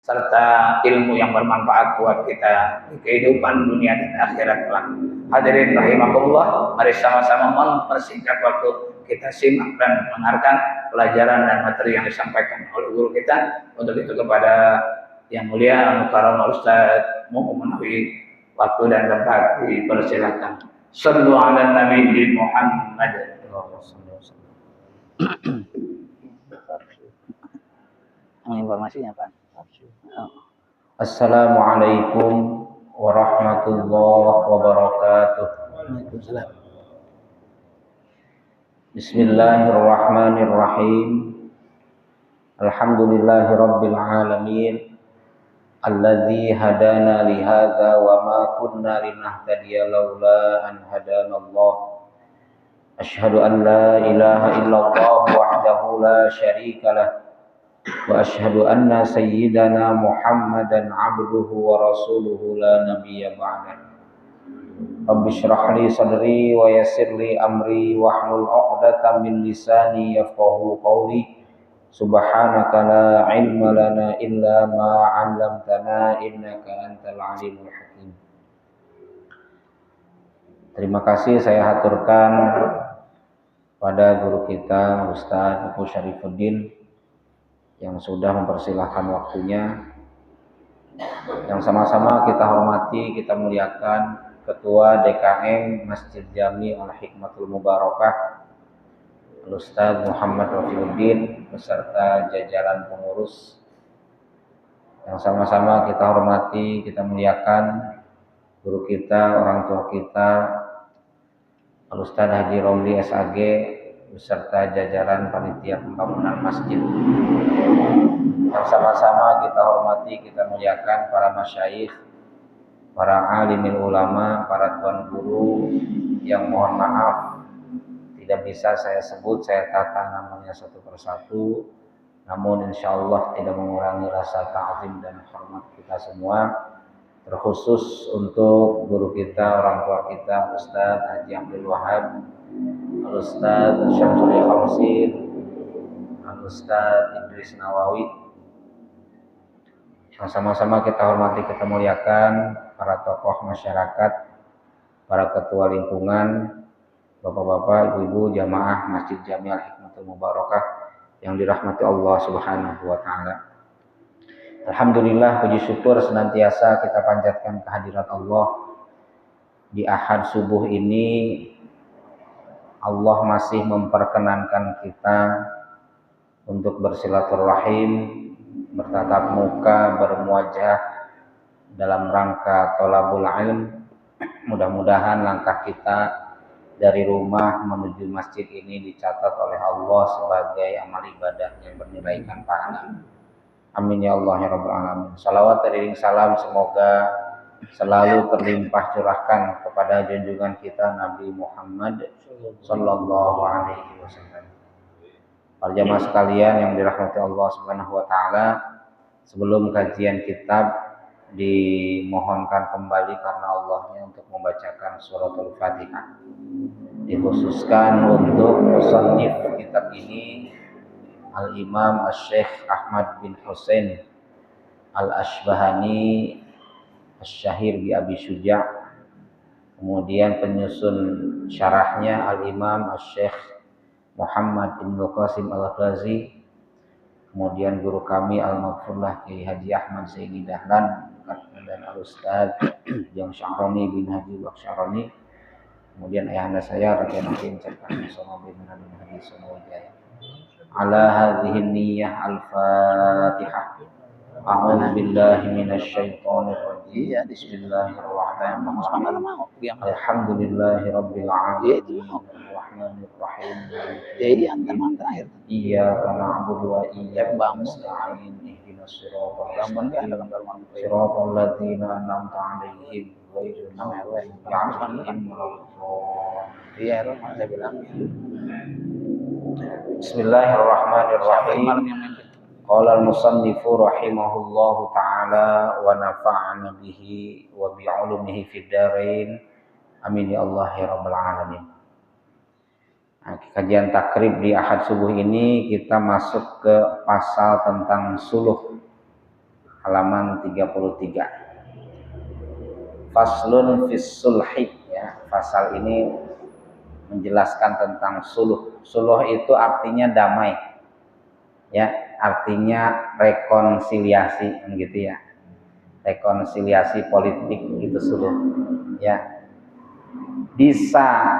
serta ilmu yang bermanfaat buat kita di kehidupan dunia dan akhirat kelak. Hadirin rahimakumullah, mari sama-sama mempersingkat waktu kita simak dan mendengarkan pelajaran dan materi yang disampaikan oleh guru kita. Untuk itu kepada yang mulia Mukarram Ustaz memenuhi waktu dan tempat dipersilakan. Sallu ala Nabi Muhammad. Informasinya Pak. Assalamualaikum warahmatullahi wabarakatuh. Bismillahirrahmanirrahim. Alhamdulillahirabbil alamin. Alladzi hadana li hadza wa ma kunna linahtadiya laula an hadanallah. Asyhadu an la ilaha illallah wahdahu la syarikalah. Wa asyhadu anna sayyidana Muhammadan abduhu wa rasuluhu la nabiyya ba'dah. Rabbi shrah li sadri wa yassir li amri wahlul 'uqdatam min lisani yafqahu qawli. Subhanaka la ilma lana illa ma 'allamtana innaka antal alimul hakim. Terima kasih saya haturkan pada guru kita Ustaz Abu Syarifuddin yang sudah mempersilahkan waktunya, yang sama-sama kita hormati, kita muliakan Ketua DKM Masjid Jami Al-Hikmatul Mubarakah Ustaz Muhammad Rafiuddin beserta jajaran pengurus, yang sama-sama kita hormati, kita muliakan guru kita, orang tua kita Ustaz Haji Romli SAG beserta jajaran panitia pembangunan masjid. Yang sama-sama kita hormati, kita muliakan para masyayikh, para alimil ulama, para tuan guru yang mohon maaf tidak bisa saya sebut, saya tata namanya satu persatu, namun insyaallah tidak mengurangi rasa ta'zim dan hormat kita semua, terkhusus untuk guru kita, orang tua kita Ustaz Haji Abdul Wahab, Ustaz Syamsul Khamsin, Ustaz Idris Nawawi, yang sama-sama kita hormati, kita muliakan para tokoh masyarakat, para ketua lingkungan, bapak-bapak, ibu-ibu, jamaah Masjid Jami Al-Hikmatul Mubarakah yang dirahmati Allah Subhanahu wa taala. Alhamdulillah, puji syukur senantiasa kita panjatkan kehadirat Allah di Ahad subuh ini. Allah masih memperkenankan kita untuk bersilaturahim, bertatap muka, bermuajah dalam rangka thalabul ilm. Mudah-mudahan langkah kita dari rumah menuju masjid ini dicatat oleh Allah sebagai amal ibadah yang bernilaikan pahala. Amin ya Allah ya rabbal alamin. Salawat dan salam semoga selalu terlimpah curahkan kepada junjungan kita Nabi Muhammad sallallahu alaihi wasallam. Para jamaah sekalian yang dirahmati Allah Subhanahu wa taala, sebelum kajian kitab dimohonkan kembali karena Allahnya untuk membacakan suratul Fatihah. Dikhususkan untuk musannif kitab ini Al-Imam Asy-Syaikh Ahmad bin Husain Al-Asbahani Asy-Syahir bi Abi Syuja'. Kemudian penyusun syarahnya Al-Imam Asy-Syaikh Muhammad bin Qasim Al-Ghazi. Kemudian guru kami Al-Maghfurlah Kiai Haji Ahmad Sayyidi Dahlan dan Al-Ustaz Jang Sya'roni bin Haji Sya'roni. Kemudian ayahanda saya Raden Hakim serta Sono bin Haji Sono Wijaya. Ala hadhihi niyyah al-Fatihah. A'udzu billahi minasy syaithanir rajim. Bismillahirrahmanirrahim. Alhamdulillahirabbil alamin. Arrahmanir rahim. Iyyaka na'budu wa iyyaka nasta'in. Ihdinas siratal ladzina an'amta 'alaihim ghairil maghdubi 'alaihim. Bismillahirrahmanirrahim. Qala al-musannifu rahimahullahu ta'ala wa nafa'ana bihi wa bi'ulumihi fid dharain. Amin ya Allah ya rabbal alamin. Nah, kajian takrib di Ahad subuh ini kita masuk ke pasal tentang suluh. halaman 33. Faslun fis sulhi, ya. Pasal ini menjelaskan tentang suluh. Suluh itu artinya damai, ya, artinya rekonsiliasi, gitu ya. Rekonsiliasi politik itu suluh, ya. Bisa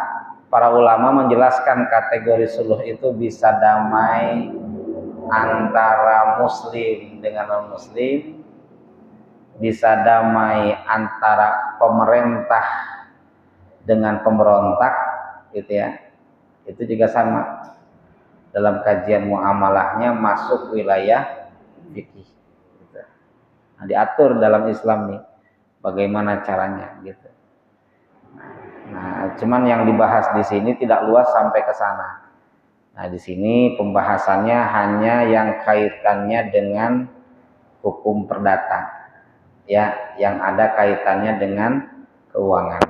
para ulama menjelaskan kategori suluh itu bisa damai antara muslim dengan non muslim, bisa damai antara pemerintah dengan pemberontak, gitu ya. Itu juga sama, dalam kajian muamalahnya masuk wilayah fikih, gitu. Nah, diatur dalam Islam nih bagaimana caranya, gitu. Nah, cuman yang dibahas di sini tidak luas sampai ke sana. Nah, di sini pembahasannya hanya yang kaitannya dengan hukum perdata, ya, yang ada kaitannya dengan keuangan.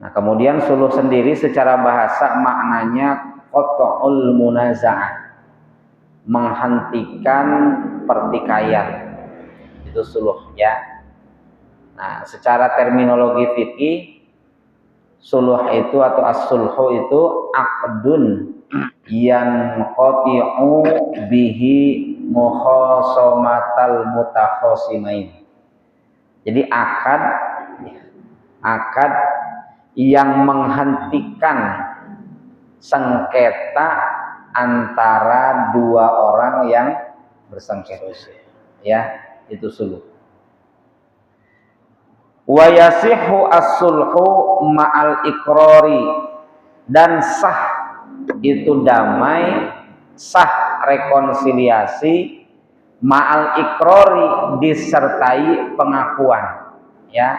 Nah, kemudian suluh sendiri secara bahasa maknanya qat'ul munaza'ah, menghentikan pertikaian. Itu suluh, ya. Nah, secara terminologi fikih, suluh itu atau as-sulhu itu aqdun yang qati'u bihi mukhasamatal mutakhasimain. Jadi akad yang menghentikan sengketa antara dua orang yang bersengketa, ya, itu suluh. Wa yasihu as-sulhu ma'al iqrari, dan sah itu damai, sah rekonsiliasi ma'al iqrari, disertai pengakuan, ya.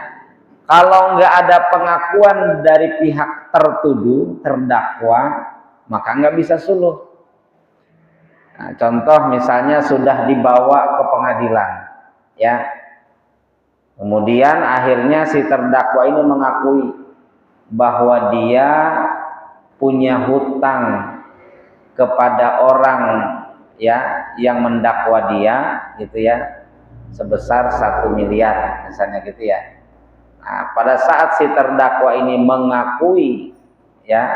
Kalau nggak ada pengakuan dari pihak tertuduh, terdakwa, maka nggak bisa suluh. Nah, contoh misalnya sudah dibawa ke pengadilan, ya. Kemudian akhirnya si terdakwa ini mengakui bahwa dia punya hutang kepada orang, ya, yang mendakwa dia, gitu ya, sebesar 1 miliar misalnya, gitu ya. Nah, pada saat si terdakwa ini mengakui, ya,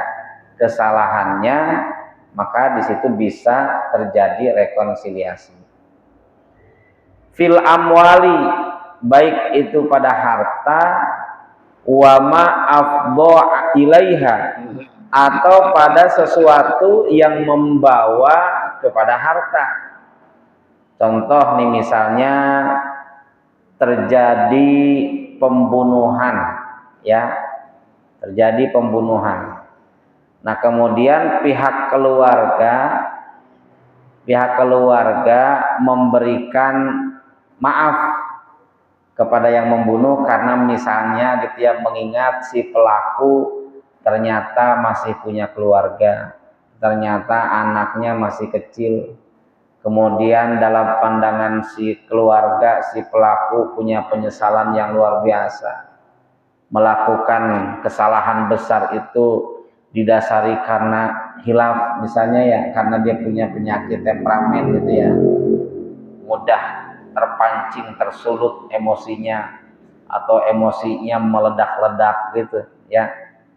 kesalahannya, maka di situ bisa terjadi rekonsiliasi. Fil amwali, baik itu pada harta, wa ma afdha ilaiha, atau pada sesuatu yang membawa kepada harta. Contoh nih, misalnya terjadi pembunuhan, ya, terjadi pembunuhan. Nah, kemudian pihak keluarga memberikan maaf kepada yang membunuh karena misalnya, gitu ya, mengingat si pelaku ternyata masih punya keluarga, ternyata anaknya masih kecil. Kemudian dalam pandangan si keluarga, si pelaku punya penyesalan yang luar biasa. Melakukan kesalahan besar itu didasari karena hilaf, misalnya, ya, karena dia punya penyakit temperamen, gitu ya. Mudah terpancing, tersulut emosinya, atau emosinya meledak-ledak, gitu ya.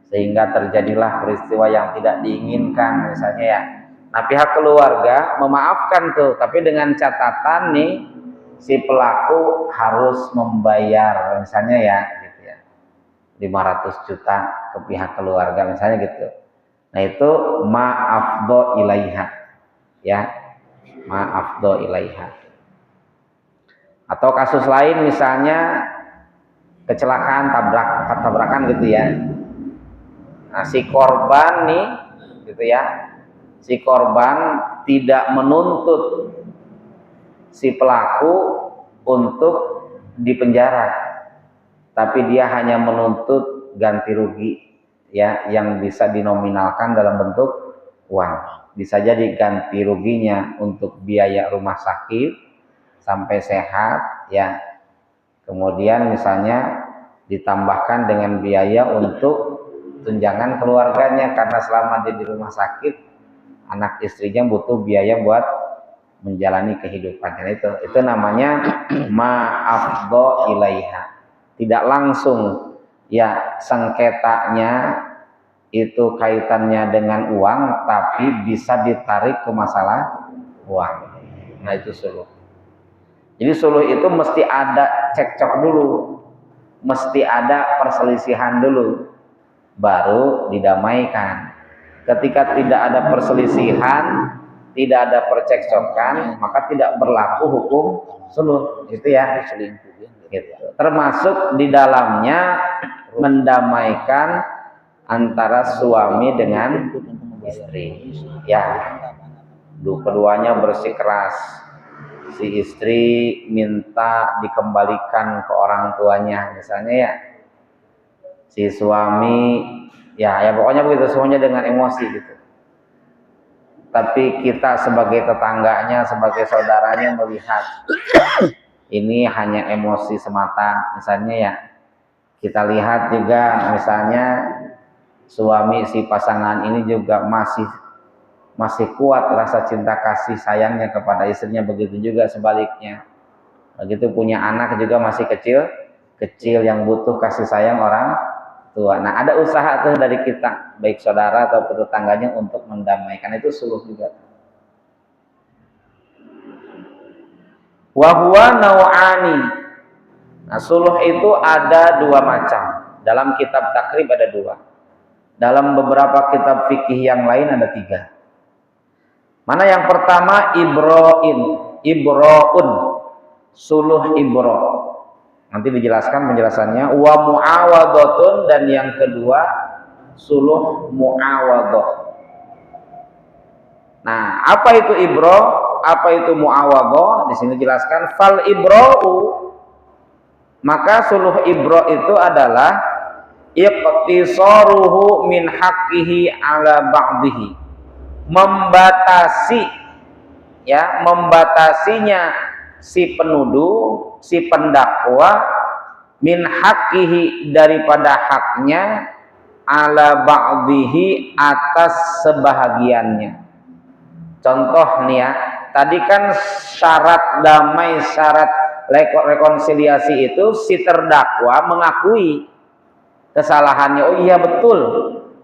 Sehingga terjadilah peristiwa yang tidak diinginkan, misalnya, ya. Nah, pihak keluarga memaafkan tuh, tapi dengan catatan nih, si pelaku harus membayar, misalnya, ya, gitu ya, 500 juta ke pihak keluarga, misalnya, gitu. Nah, itu ma'afdho ilaiha, ya, ma'afdho ilaiha. Atau kasus lain, misalnya kecelakaan, tabrakan, gitu ya. Nah, si korban nih, gitu ya, si korban tidak menuntut si pelaku untuk dipenjara, tapi dia hanya menuntut ganti rugi, ya, yang bisa dinominalkan dalam bentuk uang. Bisa jadi ganti ruginya untuk biaya rumah sakit sampai sehat, ya. Kemudian misalnya ditambahkan dengan biaya untuk tunjangan keluarganya, karena selama dia di rumah sakit, anak istrinya butuh biaya buat menjalani kehidupan. Itu namanya ma'afdho ilaiha. Tidak langsung ya sengketanya itu kaitannya dengan uang, tapi bisa ditarik ke masalah uang. Nah itu suluh. Jadi suluh itu mesti ada cekcok dulu, mesti ada perselisihan dulu, baru didamaikan. Ketika tidak ada perselisihan, tidak ada percekcokan, maka tidak berlaku hukum suluh. Itu ya, gitu. Termasuk di dalamnya mendamaikan antara suami dengan istri. Ya, keduanya bersikeras. Si istri minta dikembalikan ke orang tuanya, misalnya ya. Si suami, ya pokoknya begitu, semuanya dengan emosi gitu. Tapi kita sebagai tetangganya, sebagai saudaranya melihat ini hanya emosi semata, misalnya ya. Kita lihat juga misalnya suami si pasangan ini juga masih kuat rasa cinta kasih sayangnya kepada istrinya, begitu juga sebaliknya. Begitu punya anak juga masih kecil yang butuh kasih sayang orang tua. Nah, ada usaha tuh dari kita, baik saudara atau tetangganya, untuk mendamaikan. Itu suluh juga. Wa huwa nau'ani. Nah, suluh itu ada dua macam. Dalam kitab takrib ada dua. Dalam beberapa kitab fikih yang lain ada tiga. Mana yang pertama? Ibro'un, suluh ibro. Nanti dijelaskan penjelasannya. Wa mu'awadhatun, dan yang kedua suluh mu'awadhah. Nah, apa itu ibro? Apa itu mu'awadhah? Di sini dijelaskan fal ibro'u, maka suluh ibro itu adalah iqtisaruhu min haqqihi ala ba'dihi, membatasinya si penuduh, si pendakwa, min haqqihi, daripada haknya, ala ba'dihi, atas sebahagiannya. Contoh nih ya, tadi kan syarat damai, syarat rekonsiliasi itu si terdakwa mengakui kesalahannya. Oh iya betul,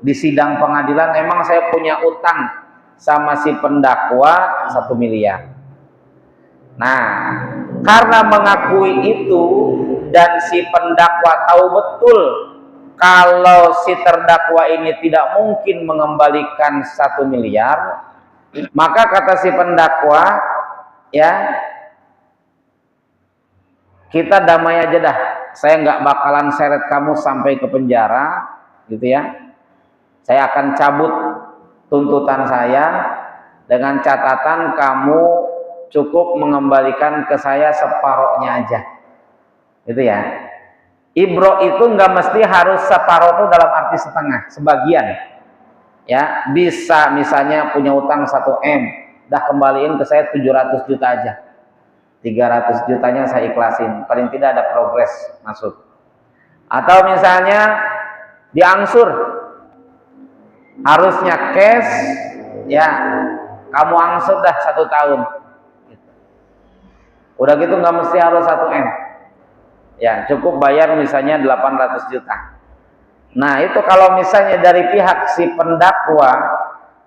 di sidang pengadilan emang saya punya utang sama si pendakwa 1 miliar. Nah, karena mengakui itu dan si pendakwa tahu betul kalau si terdakwa ini tidak mungkin mengembalikan 1 miliar, maka kata si pendakwa, ya kita damai aja dah, saya nggak bakalan seret kamu sampai ke penjara, gitu ya. Saya akan cabut tuntutan saya dengan catatan kamu cukup mengembalikan ke saya separohnya aja, gitu ya. Ibro itu nggak mesti harus separoh, itu dalam arti setengah, sebagian. Ya, bisa misalnya punya utang 1 M, dah kembaliin ke saya 700 juta aja. 300 jutanya saya ikhlasin, paling tidak ada progres masuk. Atau misalnya diangsur, harusnya cash, ya kamu angsur dah 1 tahun. Udah gitu nggak mesti harus 1 M. Ya, cukup bayar misalnya 800 juta. Nah, itu kalau misalnya dari pihak si pendakwa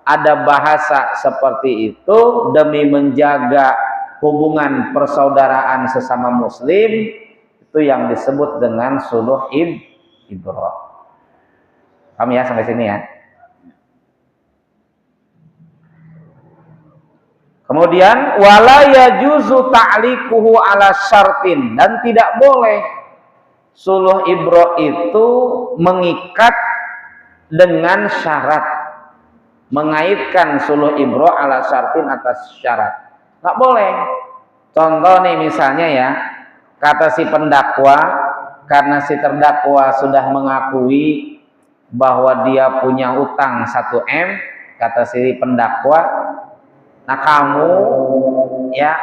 ada bahasa seperti itu demi menjaga hubungan persaudaraan sesama muslim, itu yang disebut dengan suluh ibro. Paham ya sampai sini ya? Kemudian wala yajuzu ta'liquhu ala syartin, dan tidak boleh suluh ibro itu mengikat dengan syarat, mengaitkan suluh ibro ala syartin, atas syarat. Nggak boleh. Contoh nih misalnya ya, kata si pendakwa, karena si terdakwa sudah mengakui bahwa dia punya utang 1 M, kata si pendakwa, nah kamu ya,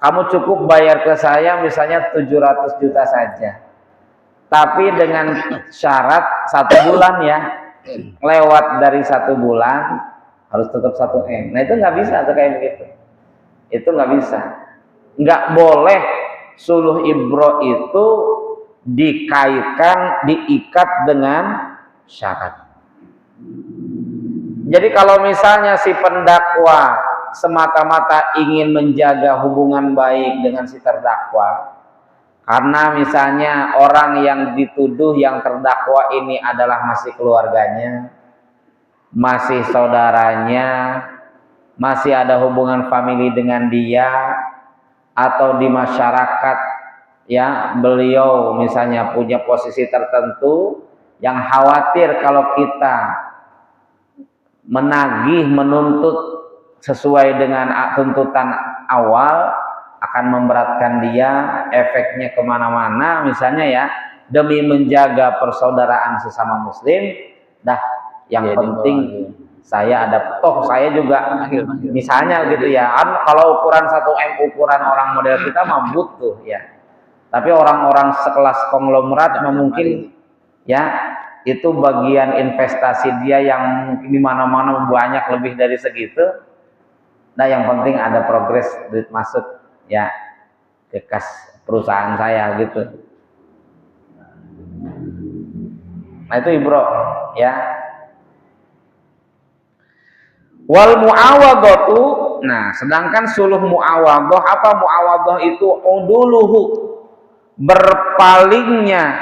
kamu cukup bayar ke saya misalnya 700 juta saja, tapi dengan syarat 1 bulan ya, lewat dari 1 bulan harus tetap 1 M. Nah itu nggak bisa tuh kayak begitu. Itu nggak bisa. Nggak boleh suluh ibro itu diikat dengan syarat. Jadi kalau misalnya si pendakwa semata-mata ingin menjaga hubungan baik dengan si terdakwa, karena misalnya orang yang dituduh, yang terdakwa ini adalah masih keluarganya, masih saudaranya, masih ada hubungan famili dengan dia, atau di masyarakat ya beliau misalnya punya posisi tertentu yang khawatir kalau kita menagih, menuntut sesuai dengan tuntutan awal akan memberatkan dia, efeknya kemana-mana misalnya ya, demi menjaga persaudaraan sesama muslim, dah yang jadi penting saya ada, toh saya juga misalnya gitu ya, kalau ukuran 1 M ukuran orang model kita mah butuh ya, tapi orang-orang sekelas konglomerat mungkin ya itu bagian investasi dia yang mungkin di mana-mana banyak lebih dari segitu. Nah, yang penting ada progres duit masuk ya ke kas perusahaan saya gitu. Nah, itu ibro ya. Wal muawadhatu, nah sedangkan suluh muawadhah, apa muawadhah itu? Uduluhu, berpalingnya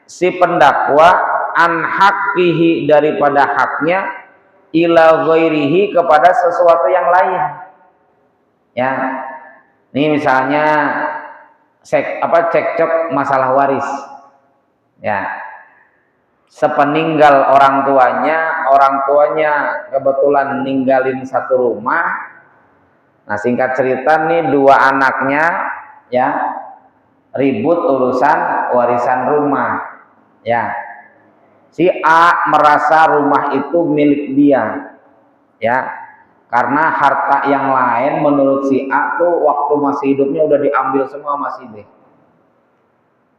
si pendakwa an haqqihi, daripada haknya, ila ghairihi, kepada sesuatu yang lain ya. Ini misalnya cekcok masalah waris ya, sepeninggal orang tuanya kebetulan ninggalin satu rumah. Nah singkat cerita nih, 2 anaknya ya ribut urusan warisan rumah ya. Si A merasa rumah itu milik dia ya, karena harta yang lain menurut si A tuh waktu masih hidupnya udah diambil semua sama si B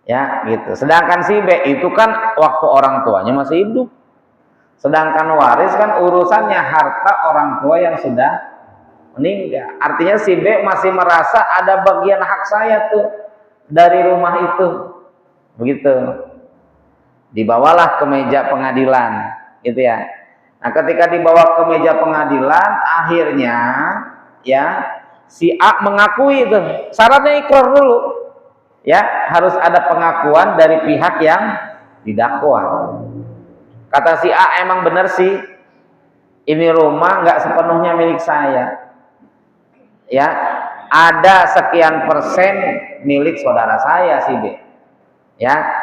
ya gitu. Sedangkan si B itu kan waktu orang tuanya masih hidup, sedangkan waris kan urusannya harta orang tua yang sudah meninggal. Artinya si B masih merasa ada bagian hak saya tuh dari rumah itu begitu. Dibawalah ke meja pengadilan gitu ya. Nah ketika dibawa ke meja pengadilan, akhirnya ya si A mengakui itu, syaratnya ikrar dulu ya, harus ada pengakuan dari pihak yang didakwa. Kata si A, emang benar sih ini rumah nggak sepenuhnya milik saya ya, ada sekian persen milik saudara saya si B ya.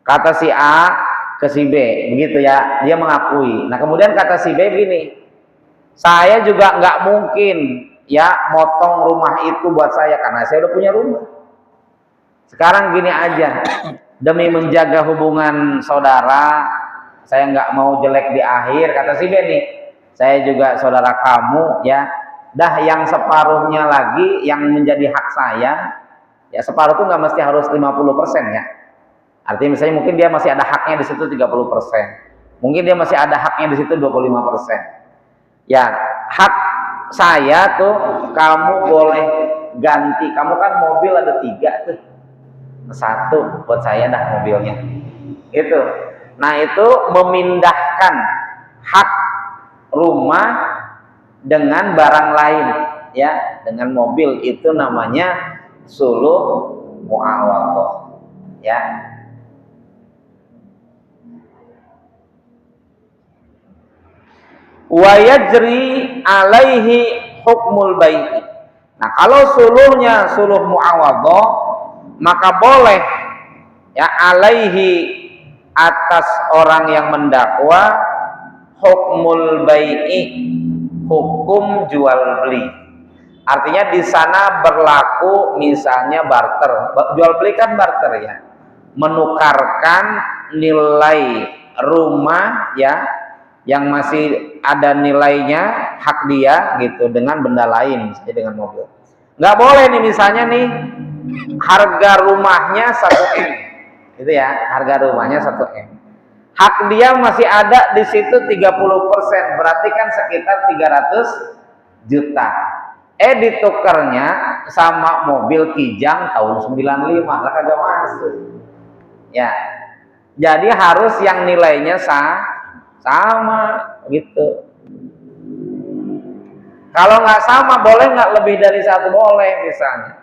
Kata si A ke si B begitu ya, dia mengakui. Nah kemudian kata si B begini, saya juga nggak mungkin ya motong rumah itu buat saya karena saya udah punya rumah. Sekarang gini aja, demi menjaga hubungan saudara, saya nggak mau jelek di akhir, kata si B nih, saya juga saudara kamu ya, dah yang separuhnya lagi yang menjadi hak saya ya, separuh itu nggak mesti harus 50% ya. Artinya misalnya mungkin dia masih ada haknya di situ 30%. Mungkin dia masih ada haknya di situ 25%. Ya, hak saya tuh kamu boleh ganti. Kamu kan mobil ada 3 tuh. 1 buat saya dah mobilnya. Gitu. Nah, itu memindahkan hak rumah dengan barang lain ya, dengan mobil, itu namanya suluh muawadhah ya. Wa yajri alaihi hukmul bai'i. Nah, kalau suluhnya suluh muawadhah, maka boleh ya alaihi, atas orang yang mendakwa, hukmul bai'i, hukum jual beli. Artinya di sana berlaku misalnya barter. Jual beli kan barter ya. Menukarkan nilai rumah ya yang masih ada nilainya, hak dia gitu, dengan benda lain, misalnya dengan mobil. Nggak boleh nih misalnya nih harga rumahnya 1 M gitu ya, harga rumahnya 1 M, hak dia masih ada di situ 30%, berarti kan sekitar 300 juta. Ditukernya sama mobil Kijang tahun 95, lah kagak masuk. Ya. Jadi harus yang nilainya sama gitu. Kalau nggak sama, boleh nggak lebih dari satu? Boleh. Misalnya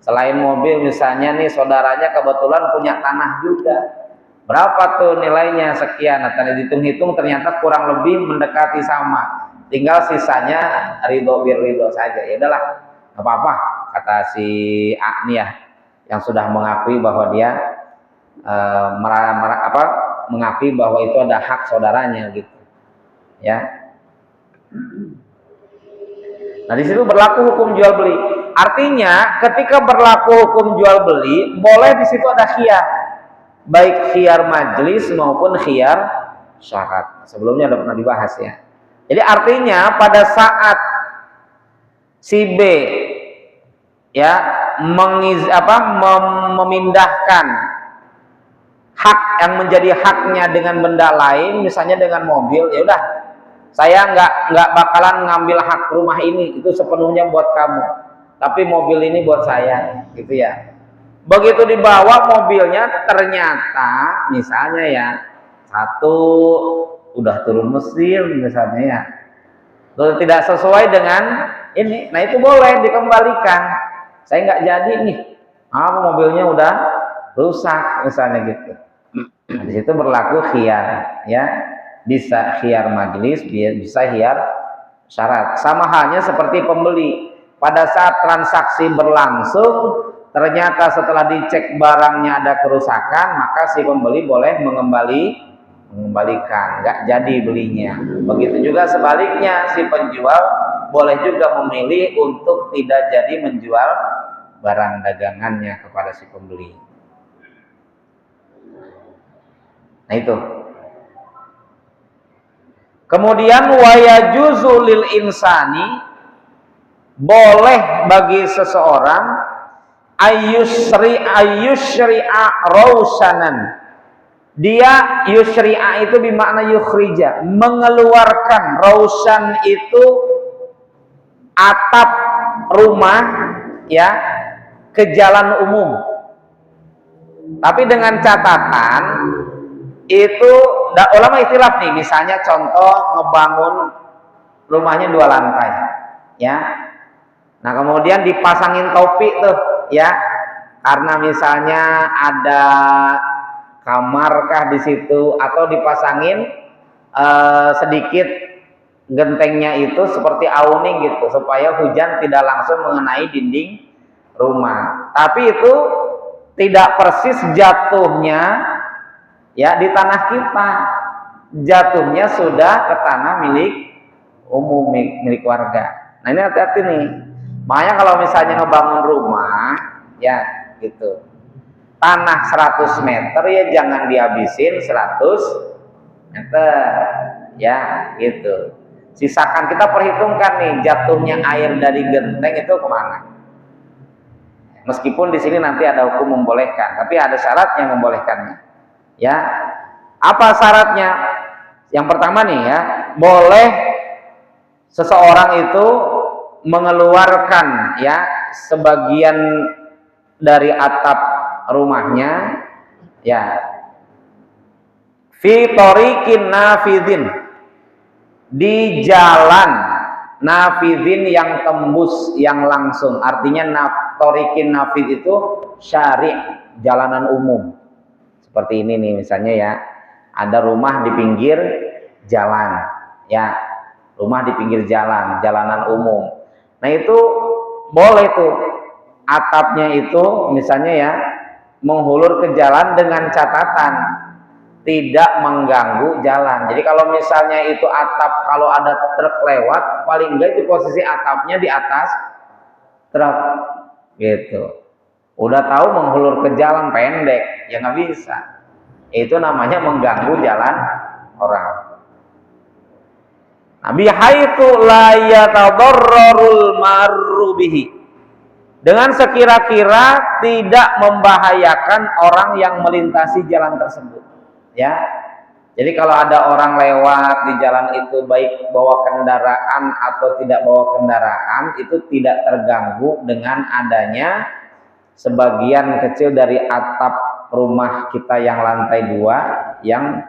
selain mobil, misalnya nih saudaranya kebetulan punya tanah juga, berapa tuh nilainya? Sekian. Nah, dihitung-hitung ternyata kurang lebih mendekati sama, tinggal sisanya ridho saja. Ya udahlah, nggak apa-apa, kata si A nih ya, yang sudah mengakui bahwa dia mengakui bahwa itu ada hak saudaranya gitu ya. Nah, di situ berlaku hukum jual beli. Artinya ketika berlaku hukum jual beli, boleh di situ ada khiyar, baik khiyar majelis maupun khiyar syarat. Sebelumnya udah pernah dibahas ya. Jadi artinya pada saat si B ya memindahkan hak yang menjadi haknya dengan benda lain, misalnya dengan mobil, ya udah, saya nggak bakalan ngambil hak rumah ini, itu sepenuhnya buat kamu, tapi mobil ini buat saya, gitu ya. Begitu dibawa mobilnya, ternyata misalnya ya, satu udah turun mesin misalnya ya, lalu tidak sesuai dengan ini, nah itu boleh dikembalikan. Saya nggak jadi nih, mobilnya udah rusak misalnya gitu. Nah, di situ berlaku khiyar ya. Bisa khiyar majelis, bisa khiyar syarat. Sama halnya seperti pembeli. Pada saat transaksi berlangsung, ternyata setelah dicek barangnya ada kerusakan, maka si pembeli boleh mengembalikan, nggak jadi belinya. Begitu juga sebaliknya, si penjual boleh juga memilih untuk tidak jadi menjual barang dagangannya kepada si pembeli. Nah itu. Kemudian wayajuzu lil insani, boleh bagi seseorang ayyusyri'a rausanan. Dia yusyri'a itu bermakna yukhrija, mengeluarkan. Rausan itu atap rumah ya, ke jalan umum. Tapi dengan catatan itu ulama ikhtilaf nih, misalnya contoh ngebangun rumahnya 2 lantai ya. Nah, kemudian dipasangin topi tuh ya, karena misalnya ada kamarkah di situ, atau dipasangin sedikit gentengnya itu seperti awning gitu, supaya hujan tidak langsung mengenai dinding rumah. Tapi itu tidak persis jatuhnya ya di tanah kita, jatuhnya sudah ke tanah milik umum, milik warga. Nah, ini hati-hati nih. Makanya kalau misalnya ngebangun rumah ya gitu, tanah 100 meter ya jangan dihabisin 100 meter ya gitu. Sisakan, kita perhitungkan nih jatuhnya air dari genteng itu kemana. Meskipun di sini nanti ada hukum membolehkan, tapi ada syaratnya membolehkannya. Ya, apa syaratnya? Yang pertama nih ya, boleh seseorang itu mengeluarkan ya sebagian dari atap rumahnya ya, fi thoriqin nafidin, di jalan nafidin yang tembus, yang langsung. Artinya thoriqin nafid itu syari', jalanan umum. Seperti ini nih misalnya ya, ada rumah di pinggir jalan ya, rumah di pinggir jalan, jalanan umum. Nah itu boleh tuh atapnya itu misalnya ya menghulur ke jalan dengan catatan tidak mengganggu jalan. Jadi kalau misalnya itu atap, kalau ada truk lewat, paling enggak itu posisi atapnya di atas truk gitu. Udah tahu menghulur ke jalan pendek, ya nggak bisa. Itu namanya mengganggu jalan orang. Nabi haitsu la yatadarrarul marru bihi, dengan sekira-kira tidak membahayakan orang yang melintasi jalan tersebut. Ya, Jadi kalau ada orang lewat di jalan itu baik bawa kendaraan atau tidak bawa kendaraan itu tidak terganggu dengan adanya sebagian kecil dari atap rumah kita yang lantai 2 yang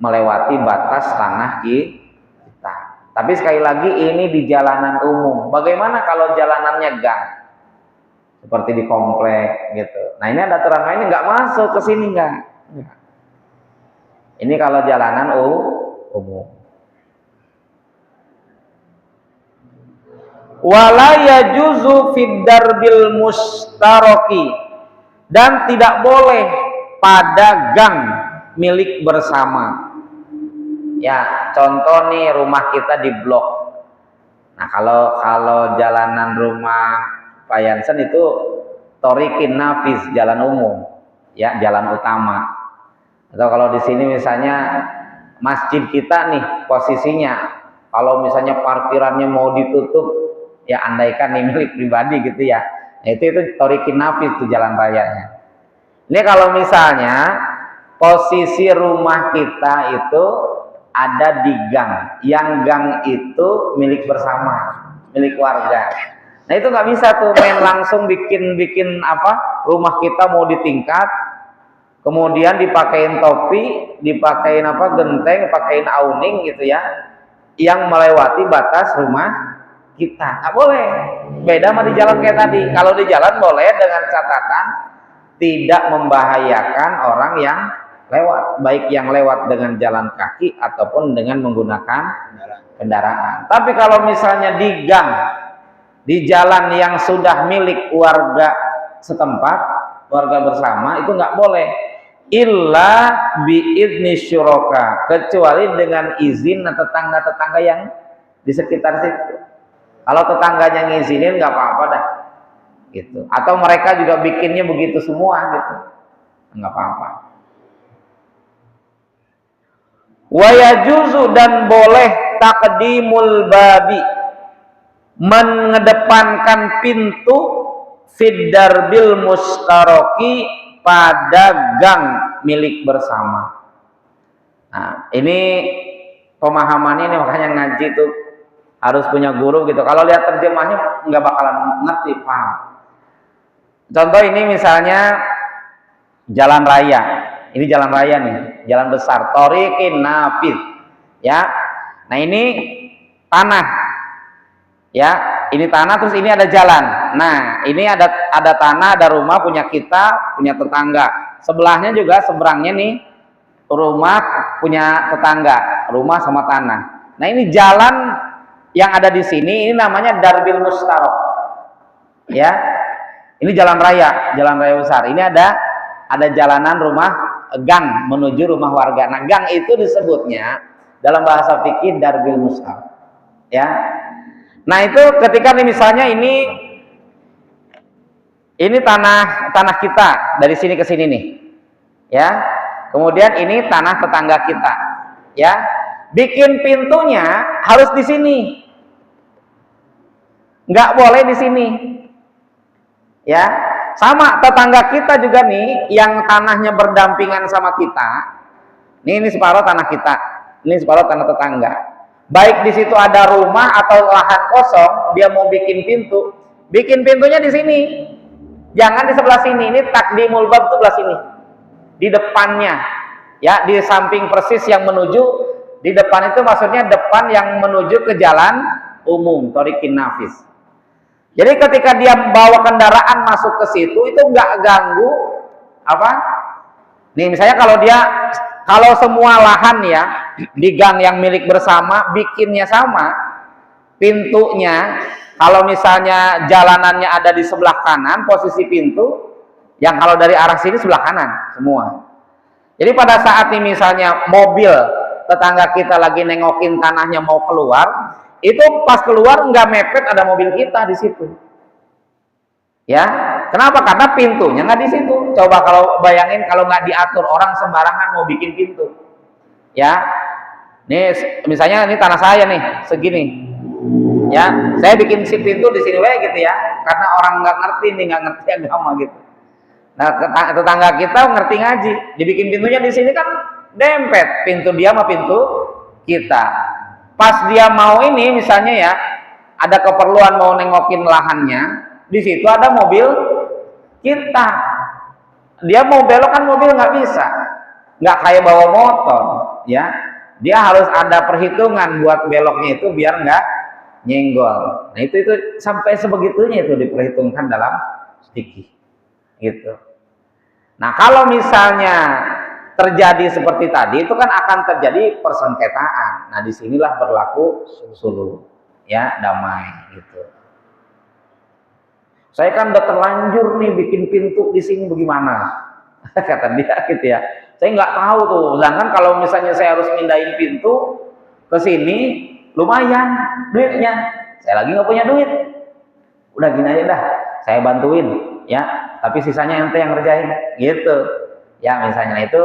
melewati batas tanah kita. Tapi sekali lagi ini di jalanan umum. Bagaimana kalau jalanannya gang? Seperti di komplek gitu. Nah ini ada aturan mainnya nggak masuk ke sini nggak? Ini kalau jalanan umum. Wala yajuzu fid darbil mustaraki, dan tidak boleh pada gang milik bersama. Ya, contoh nih rumah kita di blok. Nah, kalau jalanan rumah Pak Yansen itu Thoriqin Nafis, jalan umum, ya, jalan utama. Atau kalau di sini misalnya masjid kita nih posisinya, kalau misalnya parkirannya mau ditutup, ya andaikan nih milik pribadi gitu ya, nah, itu Thoriqin Nafis itu jalan rayanya. Ini kalau misalnya posisi rumah kita itu ada di gang, yang gang itu milik bersama, milik warga. Nah itu nggak bisa tuh main langsung bikin apa, rumah kita mau ditingkat, kemudian dipakein topi, dipakein apa, genteng, dipakein awning gitu ya, yang melewati batas rumah kita. Nggak boleh. Beda sama di jalan kayak tadi. Kalau di jalan boleh dengan catatan tidak membahayakan orang yang lewat, baik yang lewat dengan jalan kaki ataupun dengan menggunakan kendaraan. Tapi kalau misalnya di gang, di jalan yang sudah milik warga setempat, warga bersama, itu nggak boleh. Illa biidni syuraka, kecuali dengan izin tetangga-tetangga yang di sekitar situ. Kalau tetangganya ngizinin nggak apa-apa dah, gitu. Atau mereka juga bikinnya begitu semua, gitu, nggak apa-apa. Wa yajuzu, dan boleh taqdimul babi, mengedepankan pintu fid darbil mustaraki, pada gang milik bersama. Nah, ini pemahamannya ini makanya ngaji tuh harus punya guru gitu. Kalau lihat terjemahnya nggak bakalan ngerti, paham. Contoh ini misalnya jalan raya. Ini jalan raya nih, jalan besar, Thoriqin Nafis. Ya. Nah, ini tanah. Ya, ini tanah, terus ini ada jalan. Nah, ini ada tanah, ada rumah punya kita, punya tetangga. Sebelahnya juga, seberangnya nih rumah punya tetangga, rumah sama tanah. Nah, ini jalan yang ada di sini, ini namanya darbil mustarok. Ya, ini jalan raya besar. Ini ada jalanan rumah gang menuju rumah warga. Nah, gang itu disebutnya dalam bahasa fikih darbil mustarok. Ya. Nah itu ketika nih misalnya ini tanah kita dari sini ke sini nih, ya. Kemudian ini tanah tetangga kita, ya. Bikin pintunya harus di sini, nggak boleh di sini, ya. Sama tetangga kita juga nih, yang tanahnya berdampingan sama kita. Ini separuh tanah kita, ini separuh tanah tetangga. Baik di situ ada rumah atau lahan kosong, dia mau bikin pintu, bikin pintunya di sini. Jangan di sebelah sini. Ini takdimul bab, itu sebelah sini. Di depannya, ya, di samping persis yang menuju, di depan itu maksudnya depan yang menuju ke jalan umum, Thoriqin Nafis. Jadi ketika dia bawa kendaraan masuk ke situ, itu nggak ganggu apa? Nih misalnya kalau semua lahan ya di gang yang milik bersama bikinnya sama, pintunya kalau misalnya jalanannya ada di sebelah kanan, posisi pintu yang kalau dari arah sini sebelah kanan semua. Jadi pada saat ini misalnya mobil tetangga kita lagi nengokin tanahnya mau keluar, itu pas keluar nggak mepet ada mobil kita di situ. Ya, kenapa? Karena pintunya nggak di situ. Coba kalau bayangin kalau nggak diatur, orang sembarangan mau bikin pintu. Ya, nih misalnya ini tanah saya nih segini. Ya, saya bikin si pintu di sini gitu ya, karena orang nggak ngerti nih, nggak ngerti agama gitu. Nah, tetangga kita ngerti ngaji, dibikin pintunya di sini kan dempet pintu dia sama pintu kita. Pas dia mau ini misalnya ya, ada keperluan mau nengokin lahannya, di situ ada mobil kita. Dia mau belok kan mobil nggak bisa, nggak kayak bawa motor, ya. Dia harus ada perhitungan buat beloknya itu biar nggak nyenggol. Nah itu sampai sebegitunya itu diperhitungkan dalam fikih, gitu. Nah kalau misalnya terjadi seperti tadi itu kan akan terjadi persengketaan. Nah disinilah berlaku suluh, ya damai, gitu. Saya kan udah terlanjur nih bikin pintu di sini bagaimana? Kata dia gitu ya. Saya nggak tahu tuh. Sedangkan kalau misalnya saya harus mindahin pintu ke sini, lumayan duitnya. Saya lagi nggak punya duit. Udah gini aja dah, saya bantuin, ya. Tapi sisanya ente yang ngerjain, gitu. Ya misalnya itu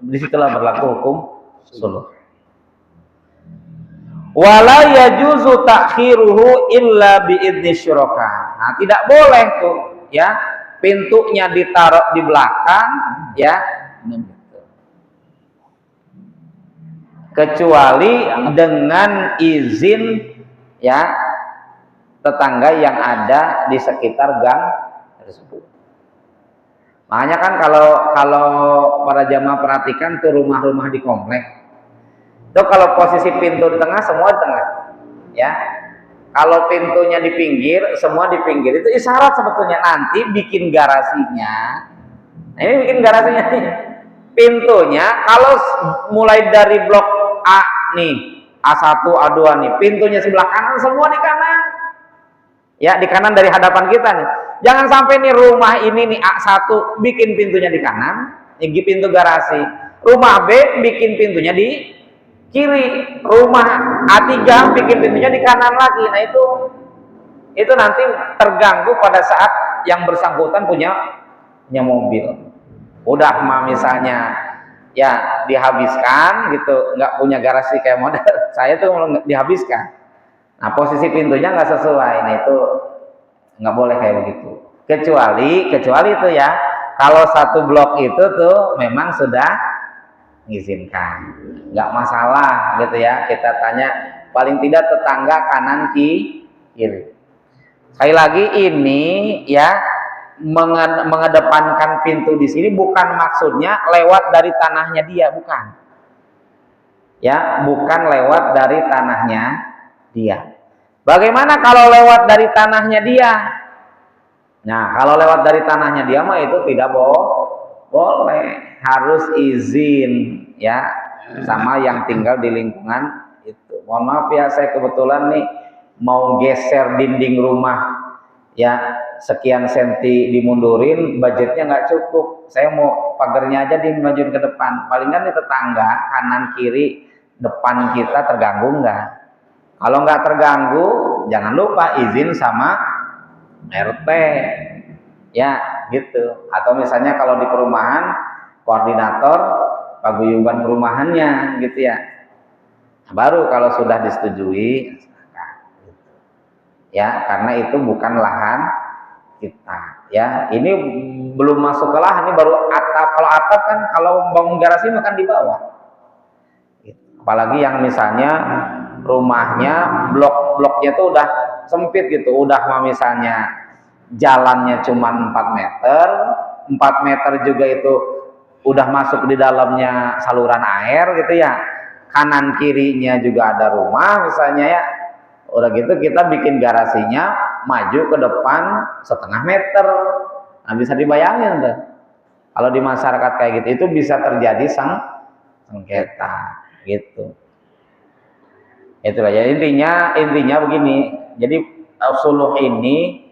disitulah berlaku hukum suluh. Wala yajuzu ta'khiruhu illa biidzni syuraka. Nah, tidak boleh tuh ya pintunya ditaruh di belakang ya kecuali dengan izin ya tetangga yang ada di sekitar gang tersebut. Makanya kan kalau para jamaah perhatikan tuh rumah-rumah di komplek. Itu kalau posisi pintu di tengah, semua di tengah, ya. Kalau pintunya di pinggir, semua di pinggir. Itu isyarat sebetulnya nanti bikin garasinya. Nah, ini bikin garasinya nih. Pintunya kalau mulai dari blok A nih, A1, A2 nih, pintunya sebelah kanan, semua di kanan. Ya, di kanan dari hadapan kita nih. Jangan sampai nih rumah ini nih A1 bikin pintunya di kanan, ini pintu garasi. Rumah B bikin pintunya di kiri, rumah A3 bikin pintunya di kanan lagi. Nah itu nanti terganggu pada saat yang bersangkutan punya mobil. Udah mah misalnya ya dihabiskan gitu, nggak punya garasi kayak model saya tuh dihabiskan. Nah posisi pintunya nggak sesuai, nah itu nggak boleh kayak begitu. Kecuali itu ya, kalau satu blok itu tuh memang sudah mengizinkan, nggak masalah gitu ya. Kita tanya paling tidak tetangga kanan kiri. Sekali lagi ini ya mengedepankan pintu di sini bukan maksudnya lewat dari tanahnya dia, bukan. Ya, bukan lewat dari tanahnya dia. Bagaimana kalau lewat dari tanahnya dia? Nah, kalau lewat dari tanahnya dia mah itu tidak boleh, harus izin ya sama yang tinggal di lingkungan itu. Mohon maaf ya, saya kebetulan nih mau geser dinding rumah ya sekian senti dimundurin, budgetnya nggak cukup. Saya mau pagarnya aja dimajuin ke depan. Paling kan di tetangga kanan kiri depan kita terganggu nggak? Kalau nggak terganggu, jangan lupa izin sama RT. Ya, gitu. Atau misalnya kalau di perumahan, koordinator paguyuban perumahannya, gitu ya. Baru kalau sudah disetujui, ya, karena itu bukan lahan kita. Ya, ini belum masuk ke lahan, ini baru atap. Kalau atap kan, kalau bangun garasi makan di bawah. Apalagi yang misalnya rumahnya blok-bloknya tuh udah sempit gitu, udah misalnya jalannya cuma 4 meter, 4 meter juga itu udah masuk di dalamnya saluran air gitu ya, kanan kirinya juga ada rumah misalnya ya, udah gitu kita bikin garasinya maju ke depan setengah meter. Nah bisa dibayangin tuh kalau di masyarakat kayak gitu, itu bisa terjadi sengketa gitu. Itulah ya intinya begini. Jadi suluh ini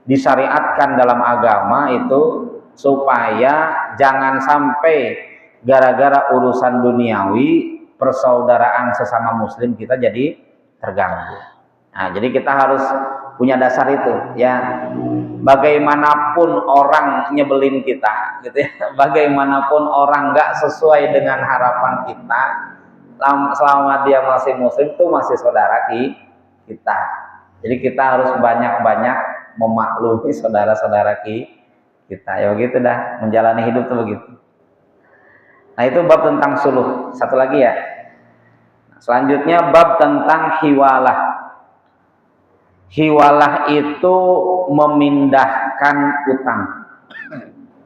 disyariatkan dalam agama itu supaya jangan sampai gara-gara urusan duniawi persaudaraan sesama muslim kita jadi terganggu. Nah, jadi kita harus punya dasar itu ya. Bagaimanapun orang nyebelin kita gitu ya, bagaimanapun orang nggak sesuai dengan harapan kita, selama dia masih muslim itu masih saudara kita. Jadi kita harus banyak-banyak memaklumi saudara-saudara kita. Ya begitu dah, menjalani hidup tuh begitu. Nah, itu bab tentang suluh. Satu lagi ya. Selanjutnya bab tentang hiwalah. Hiwalah itu memindahkan utang.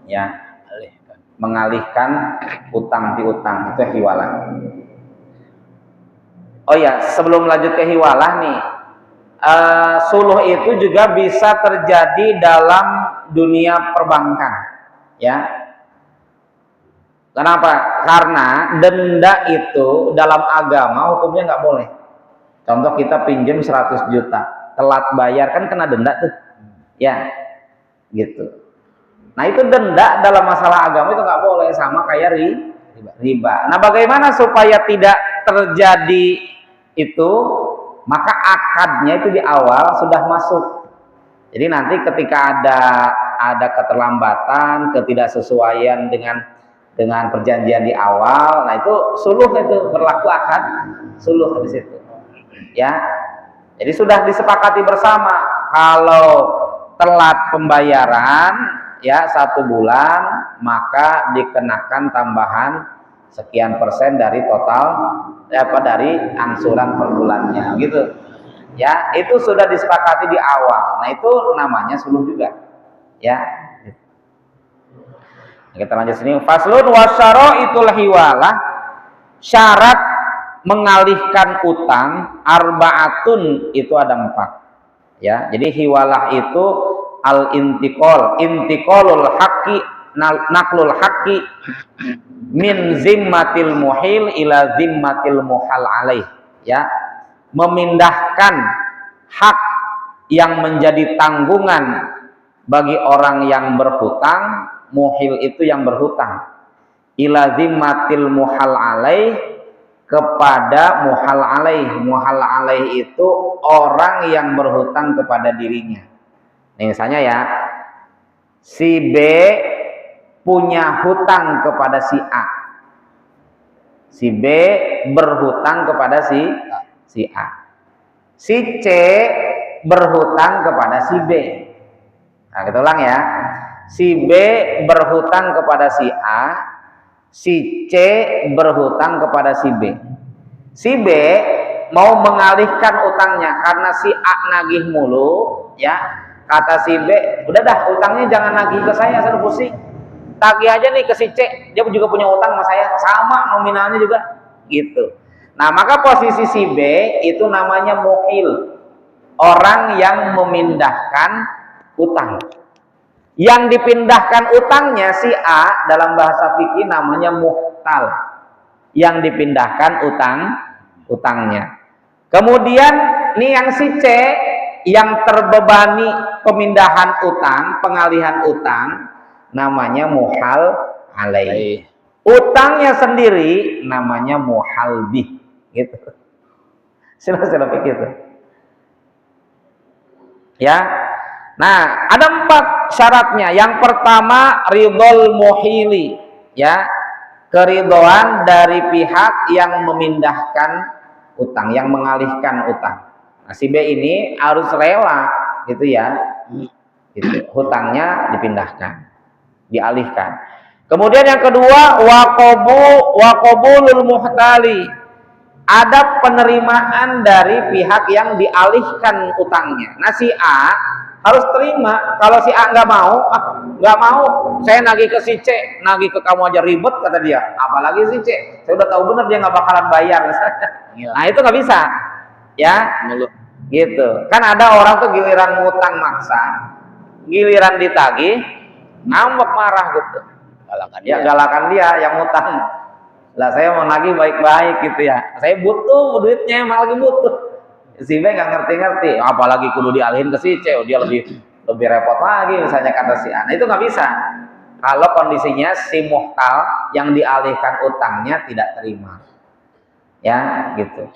Ya, mengalihkan utang piutang, itu hiwalah. Oh ya, sebelum lanjut ke hiwalah nih, suluh itu juga bisa terjadi dalam dunia perbankan, ya. Kenapa? Karena denda itu dalam agama hukumnya nggak boleh. Contoh kita pinjam 100 juta, telat bayar kan kena denda tuh, ya, gitu. Nah itu denda dalam masalah agama itu nggak boleh, sama kayak riba. Nah bagaimana supaya tidak terjadi itu? Maka akadnya itu di awal sudah masuk. Jadi nanti ketika ada keterlambatan, ketidaksesuaian dengan perjanjian di awal, nah itu suluh, itu berlaku akad suluh di situ. Ya, jadi sudah disepakati bersama kalau telat pembayaran ya 1 bulan maka dikenakan tambahan sekian persen dari total dari angsuran per bulannya, gitu. Ya, itu sudah disepakati di awal. Nah itu namanya suluh juga. Ya. Kita lanjut sini. Faslun wasyara'itul hiwalah, syarat mengalihkan utang arba'atun itu ada 4. Ya, jadi hiwalah itu intiqalul haqqi, naqlul haqqi min zimmatil muhil ila zimmatil muhal alaih. Ya, memindahkan hak yang menjadi tanggungan bagi orang yang berhutang, muhil itu yang berhutang, ila zimmatil muhal alaih, kepada muhal alaih. Muhal alaih itu orang yang berhutang kepada dirinya. Nih, misalnya ya, si B punya hutang kepada si A, si B berhutang kepada si A, si C berhutang kepada si B. Nah, kita ulang ya. Si B berhutang kepada si A, si C berhutang kepada si B. Si B mau mengalihkan utangnya karena si A nagih mulu, ya. Kata si B, udah dah utangnya jangan nagih ke saya pusing. Tagih aja nih ke si C, dia juga punya utang sama saya, sama nominalnya juga, gitu. Nah, maka posisi si B itu namanya muhil, orang yang memindahkan utang. Yang dipindahkan utangnya si A dalam bahasa fikih namanya muhtal, yang dipindahkan utangnya. Kemudian nih yang si C yang terbebani pemindahan utang, pengalihan utang, namanya muhal alaih. Utangnya sendiri namanya muhal bih, gitu. Sila pikir tuh. Ya. Nah, ada 4 syaratnya. Yang pertama ridhol muhili, ya, keridhaan dari pihak yang memindahkan utang, yang mengalihkan utang. Nah, si B ini harus rela, gitu ya, gitu. Hutangnya dipindahkan, dialihkan. Kemudian yang kedua waqabulul muhtali, ada penerimaan dari pihak yang dialihkan utangnya. Nah, si A harus terima. Kalau si A nggak mau, saya nagih ke si C, nagih ke kamu aja ribet, kata dia. Apalagi si C, saya udah tahu benar dia nggak bakalan bayar. Nah itu nggak bisa, ya, gitu. Kan ada orang tuh giliran ngutang maksa, giliran ditagih ngambek marah gitu. Galakan dia yang ngutang. Lah saya mau nagih baik-baik gitu ya. Saya butuh duitnya, emang lagi butuh. Si B nggak ngerti-ngerti, apalagi kudu dialihin ke si C, dia lebih repot lagi misalnya, kata si A. Nah itu nggak bisa kalau kondisinya si muhtal yang dialihkan utangnya tidak terima, ya, gitu.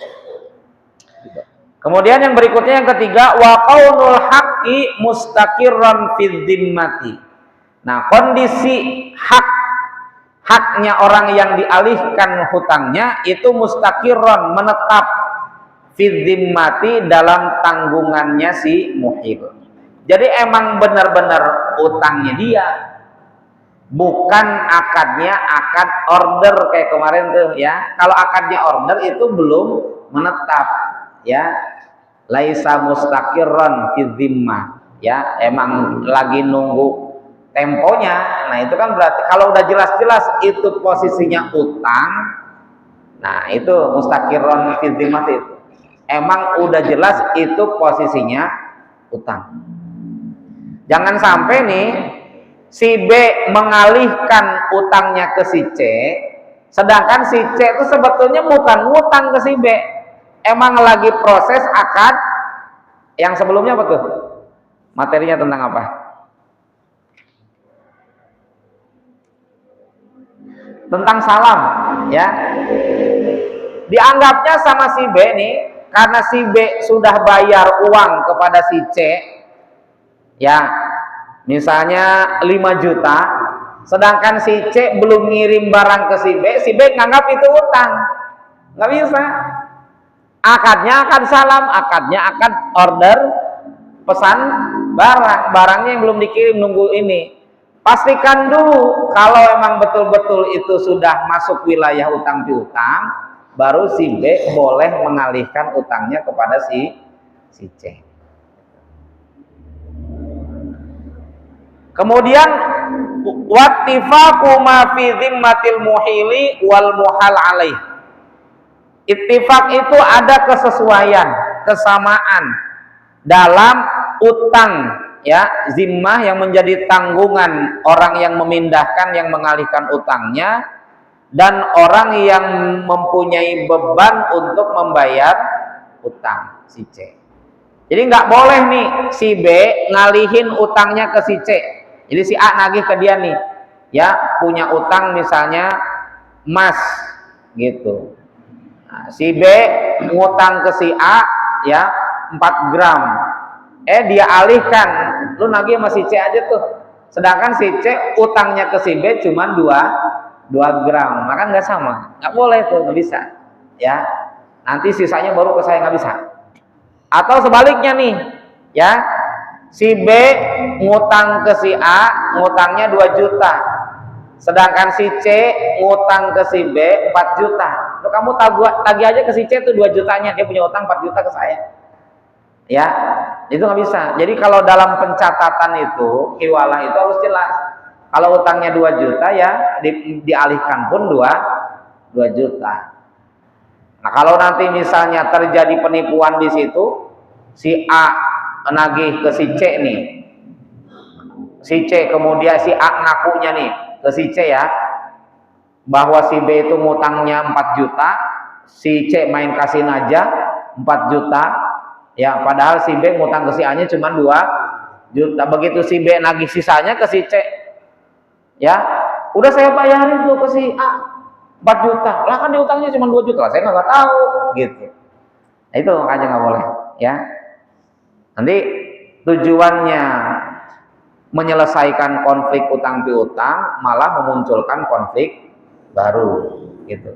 Kemudian yang berikutnya, yang ketiga, wa qaulul haqqi mustaqirran fid dhimmati. Nah, kondisi haknya orang yang dialihkan hutangnya itu mustaqirran, menetap, fidzimmati, dalam tanggungannya si muhil. Jadi emang benar-benar utangnya dia, bukan akadnya akad order kayak kemarin tuh ya. Kalau akadnya order itu belum menetap ya. Laisa mustaqirran fi dhimmah ya, emang lagi nunggu temponya. Nah, itu kan berarti kalau udah jelas-jelas itu posisinya utang, nah itu mustaqirran fi dhimmah itu. Emang udah jelas itu posisinya utang. Jangan sampai nih si B mengalihkan utangnya ke si C, sedangkan si C itu sebetulnya bukan ngutang ke si B, emang lagi proses akad yang sebelumnya. Apa tuh materinya, tentang apa? Tentang salam ya. Dianggapnya sama si B nih, karena si B sudah bayar uang kepada si C ya, misalnya 5 juta, sedangkan si C belum ngirim barang ke si B nganggap itu utang. Nggak bisa. Akadnya akad salam, akadnya akad order pesan barangnya yang belum dikirim, nunggu ini. Pastikan dulu kalau emang betul-betul itu sudah masuk wilayah utang piutang, baru si B boleh mengalihkan utangnya kepada si C. Kemudian wattifaqu ma fi dhimmatil muhili wal muhal alaih. Ittifaq itu ada kesesuaian, kesamaan dalam utang ya, zimmah yang menjadi tanggungan orang yang memindahkan, yang mengalihkan utangnya, dan orang yang mempunyai beban untuk membayar utang si C. Jadi nggak boleh nih si B ngalihin utangnya ke si C. Jadi si A nagih ke dia nih, ya punya utang misalnya emas gitu. Nah, si B ngutang ke si A ya 4 gram. Dia alihkan, lu nagih sama si C aja tuh. Sedangkan si C utangnya ke si B cuma 2 gram. Maka nggak sama. Nggak boleh tuh, nggak bisa. Ya. Nanti sisanya baru ke saya, nggak bisa. Atau sebaliknya nih, ya. Si B ngutang ke si A, ngutangnya 2 juta. Sedangkan si C ngutang ke si B 4 juta. Tuh kamu tagih aja ke si C tuh 2 jutanya, dia punya utang 4 juta ke saya. Ya, itu nggak bisa. Jadi kalau dalam pencatatan itu, hiwalah itu harus jelas. Kalau utangnya 2 juta ya dialihkan pun 2 juta. Nah, kalau nanti misalnya terjadi penipuan di situ, si A nagih ke si C nih. Si C kemudian si A ngakunya nih ke si C ya, bahwa si B itu ngutangnya 4 juta, si C main kasih aja 4 juta. Ya, padahal si B ngutang ke si A-nya cuma 2 juta. Begitu si B nagih sisanya ke si C. Ya, udah saya bayarin tuh ke si A 4 juta. Lah kan diutangnya cuma 2 juta. Lah saya nggak tahu gitu. Nah, itu makanya nggak boleh, ya. Nanti tujuannya menyelesaikan konflik utang piutang malah memunculkan konflik baru gitu.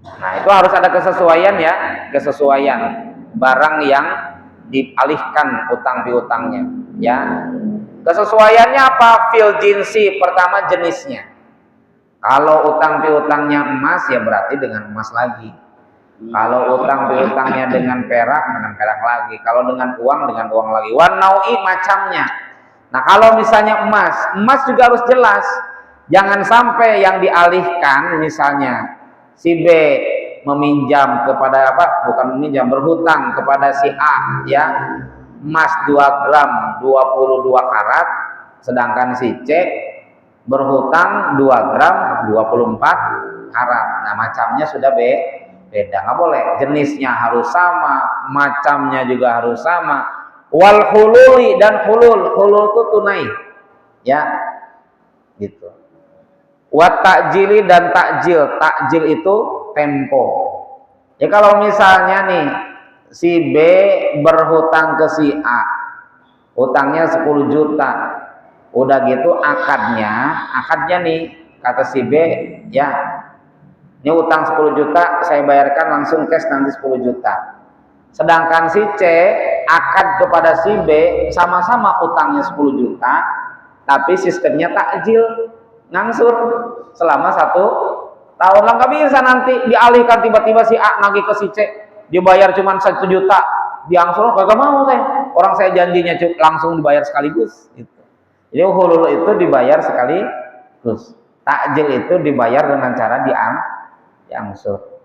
Nah, itu harus ada kesesuaian ya, kesesuaian barang yang dialihkan utang piutangnya ya. Kesesuaiannya apa? Fil jinsi, pertama jenisnya. Kalau utang piutangnya emas ya berarti dengan emas lagi. Kalau utang piutangnya dengan perak lagi. Kalau dengan uang lagi. Wan naui, macamnya. Nah, kalau misalnya emas juga harus jelas. Jangan sampai yang dialihkan, misalnya si B meminjam kepada berhutang kepada si A ya, emas 2 gram 22 karat, sedangkan si C berhutang 2 gram 24 karat. Nah, macamnya sudah beda, nggak boleh. Jenisnya harus sama, macamnya juga harus sama. Wal hululi, dan hulul itu tunai ya gitu. Wat takjili, dan takjil itu tempo. Ya, kalau misalnya nih si B berhutang ke si A, hutangnya 10 juta, udah gitu akadnya nih kata si B, ya ini utang 10 juta saya bayarkan langsung cash nanti 10 juta. Sedangkan si C akad kepada si B, sama-sama utangnya 10 juta, tapi sistemnya takjil, ngangsur selama 1 tahun. Lah nggak bisa nanti dialihkan tiba-tiba si A nagih ke si C, dibayar cuma 1 juta, diangsur, kagak mau saya. Orang saya janjinya langsung dibayar sekaligus. Gitu. Jadi hulul itu dibayar sekaligus. Takjil itu dibayar dengan cara diangsur.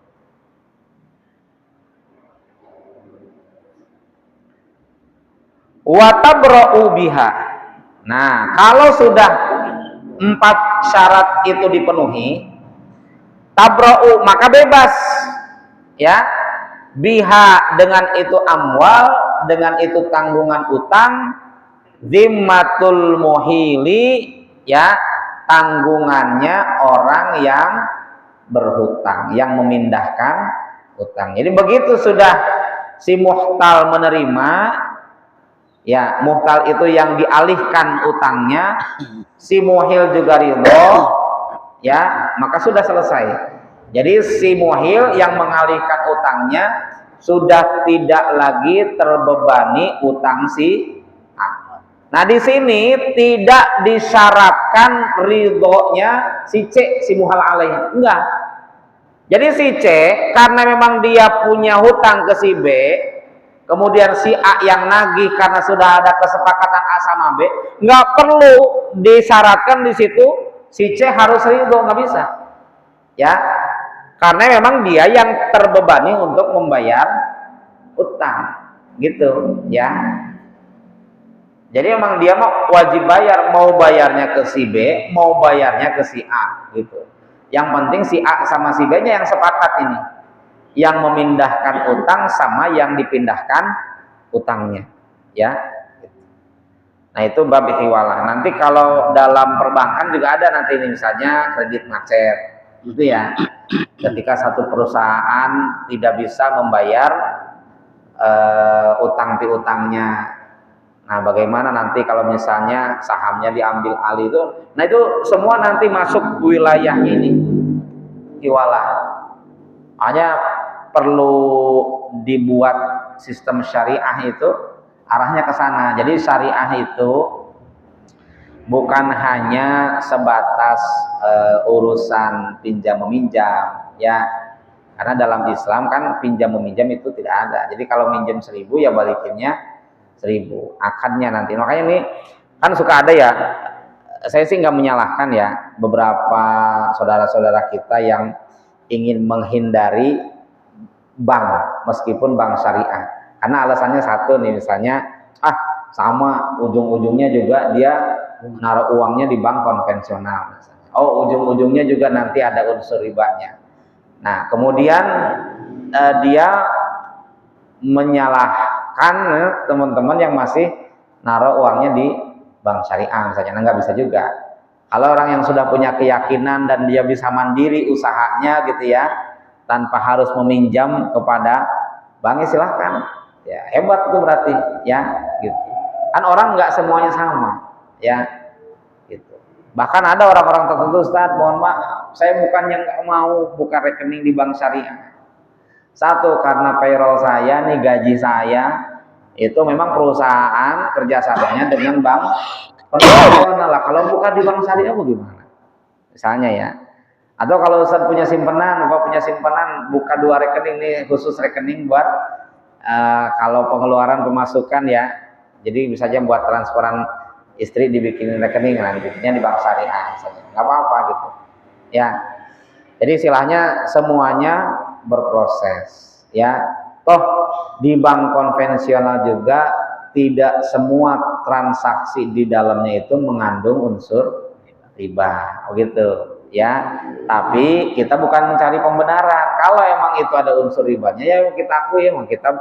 Watabra'u biha. Nah, kalau sudah 4 syarat itu dipenuhi, tabra'u maka bebas. Ya. Biha dengan itu amwal, dengan itu tanggungan utang, zimmatul muhili, ya, tanggungannya orang yang berhutang, yang memindahkan hutang. Jadi begitu sudah si muhtal menerima, ya, muhtal itu yang dialihkan utangnya, si muhil juga ridho, ya, maka sudah selesai. Jadi si muhil yang mengalihkan utangnya sudah tidak lagi terbebani utang si A. Nah, di sini tidak disyaratkan ridhonya si C, si muhal alaih. Enggak. Jadi si C karena memang dia punya hutang ke si B, kemudian si A yang nagih karena sudah ada kesepakatan A sama B, nggak perlu disyaratkan di situ si C harus ridho, nggak bisa. Ya, karena memang dia yang terbebani untuk membayar utang, gitu, ya. Jadi memang dia mau wajib bayar, mau bayarnya ke si B, mau bayarnya ke si A, gitu. Yang penting si A sama si B-nya yang sepakat ini, yang memindahkan utang sama yang dipindahkan utangnya, ya. Nah, itu bab hiwalah. Nanti kalau dalam perbankan juga ada nanti ini, misalnya kredit macet, gitu ya. Ketika satu perusahaan tidak bisa membayar utang piutangnya, nah bagaimana nanti kalau misalnya sahamnya diambil alih itu, nah itu semua nanti masuk wilayah ini hiwalah. Hanya perlu dibuat sistem syariah itu arahnya ke sana. Jadi syariah itu bukan hanya sebatas urusan pinjam meminjam, ya. Karena dalam Islam kan pinjam meminjam itu tidak ada. Jadi kalau minjem 1.000 ya balikinnya 1.000. Akadnya nanti. Makanya ini kan suka ada ya. Saya sih nggak menyalahkan ya beberapa saudara-saudara kita yang ingin menghindari bank meskipun bank syariah. Karena alasannya satu nih, misalnya sama ujung-ujungnya juga dia naruh uangnya di bank konvensional. Oh, ujung-ujungnya juga nanti ada unsur ribanya. Nah, kemudian dia menyalahkan teman-teman yang masih naruh uangnya di bank syariah misalnya. Nah, nggak bisa juga. Kalau orang yang sudah punya keyakinan dan dia bisa mandiri usahanya gitu ya, tanpa harus meminjam kepada bank, silahkan. Ya, hebat itu berarti, ya, gitu. Kan orang nggak semuanya sama, ya, gitu. Bahkan ada orang-orang tertentu, Ustaz, mohon maaf, saya bukannya nggak mau buka rekening di bank syariah. Satu, karena payroll saya nih, gaji saya itu memang perusahaan kerjasamanya dengan bank konvensional. Kalau buka di bank syariah bagaimana? Misalnya ya. Atau kalau Ustaz punya simpanan, Bapak punya simpanan, buka 2 rekening nih, khusus rekening buat kalau pengeluaran pemasukan ya. Jadi bisa aja buat transferan istri dibikinin rekening, nantinya di bank syariah misalnya. Nggak apa-apa gitu. Ya. Jadi istilahnya semuanya berproses, ya. Toh di bank konvensional juga tidak semua transaksi di dalamnya itu mengandung unsur riba, begitu, ya. Tapi kita bukan mencari pembenaran. Kalau emang itu ada unsur ribanya, ya kita akui, emang kita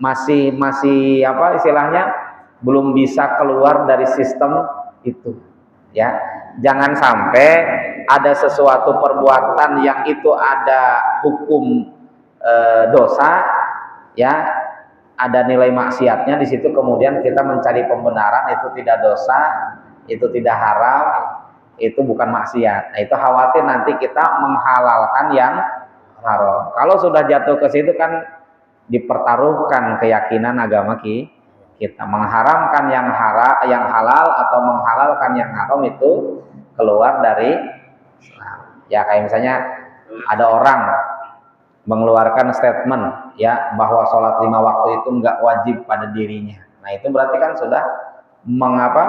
masih apa istilahnya belum bisa keluar dari sistem itu, ya. Jangan sampai ada sesuatu perbuatan yang itu ada hukum dosa, ya, ada nilai maksiatnya di situ, kemudian kita mencari pembenaran itu tidak dosa, itu tidak haram, itu bukan maksiat. Nah, itu khawatir nanti kita menghalalkan yang haram. Kalau sudah jatuh ke situ kan dipertaruhkan keyakinan agama kita. Mengharamkan yang halal atau menghalalkan yang haram itu keluar dari Islam. Ya kayak misalnya ada orang mengeluarkan statement ya bahwa sholat 5 waktu itu enggak wajib pada dirinya. Nah itu berarti kan sudah mengapa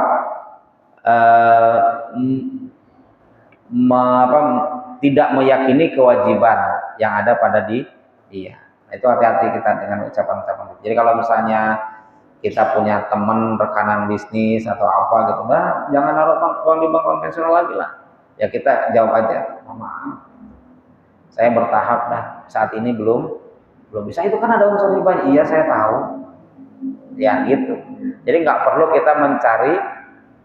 tidak meyakini kewajiban yang ada pada dia. Nah, itu hati-hati kita dengan ucapan-ucapan itu. Jadi kalau misalnya kita punya teman rekanan bisnis atau apa gitu, nah jangan naruh uang di bank konvensional lagi lah. Ya kita jawab aja, maaf, saya bertahap dah, saat ini belum bisa. Itu kan ada unsur riba. Iya saya tahu. Ya gitu. Jadi nggak perlu kita mencari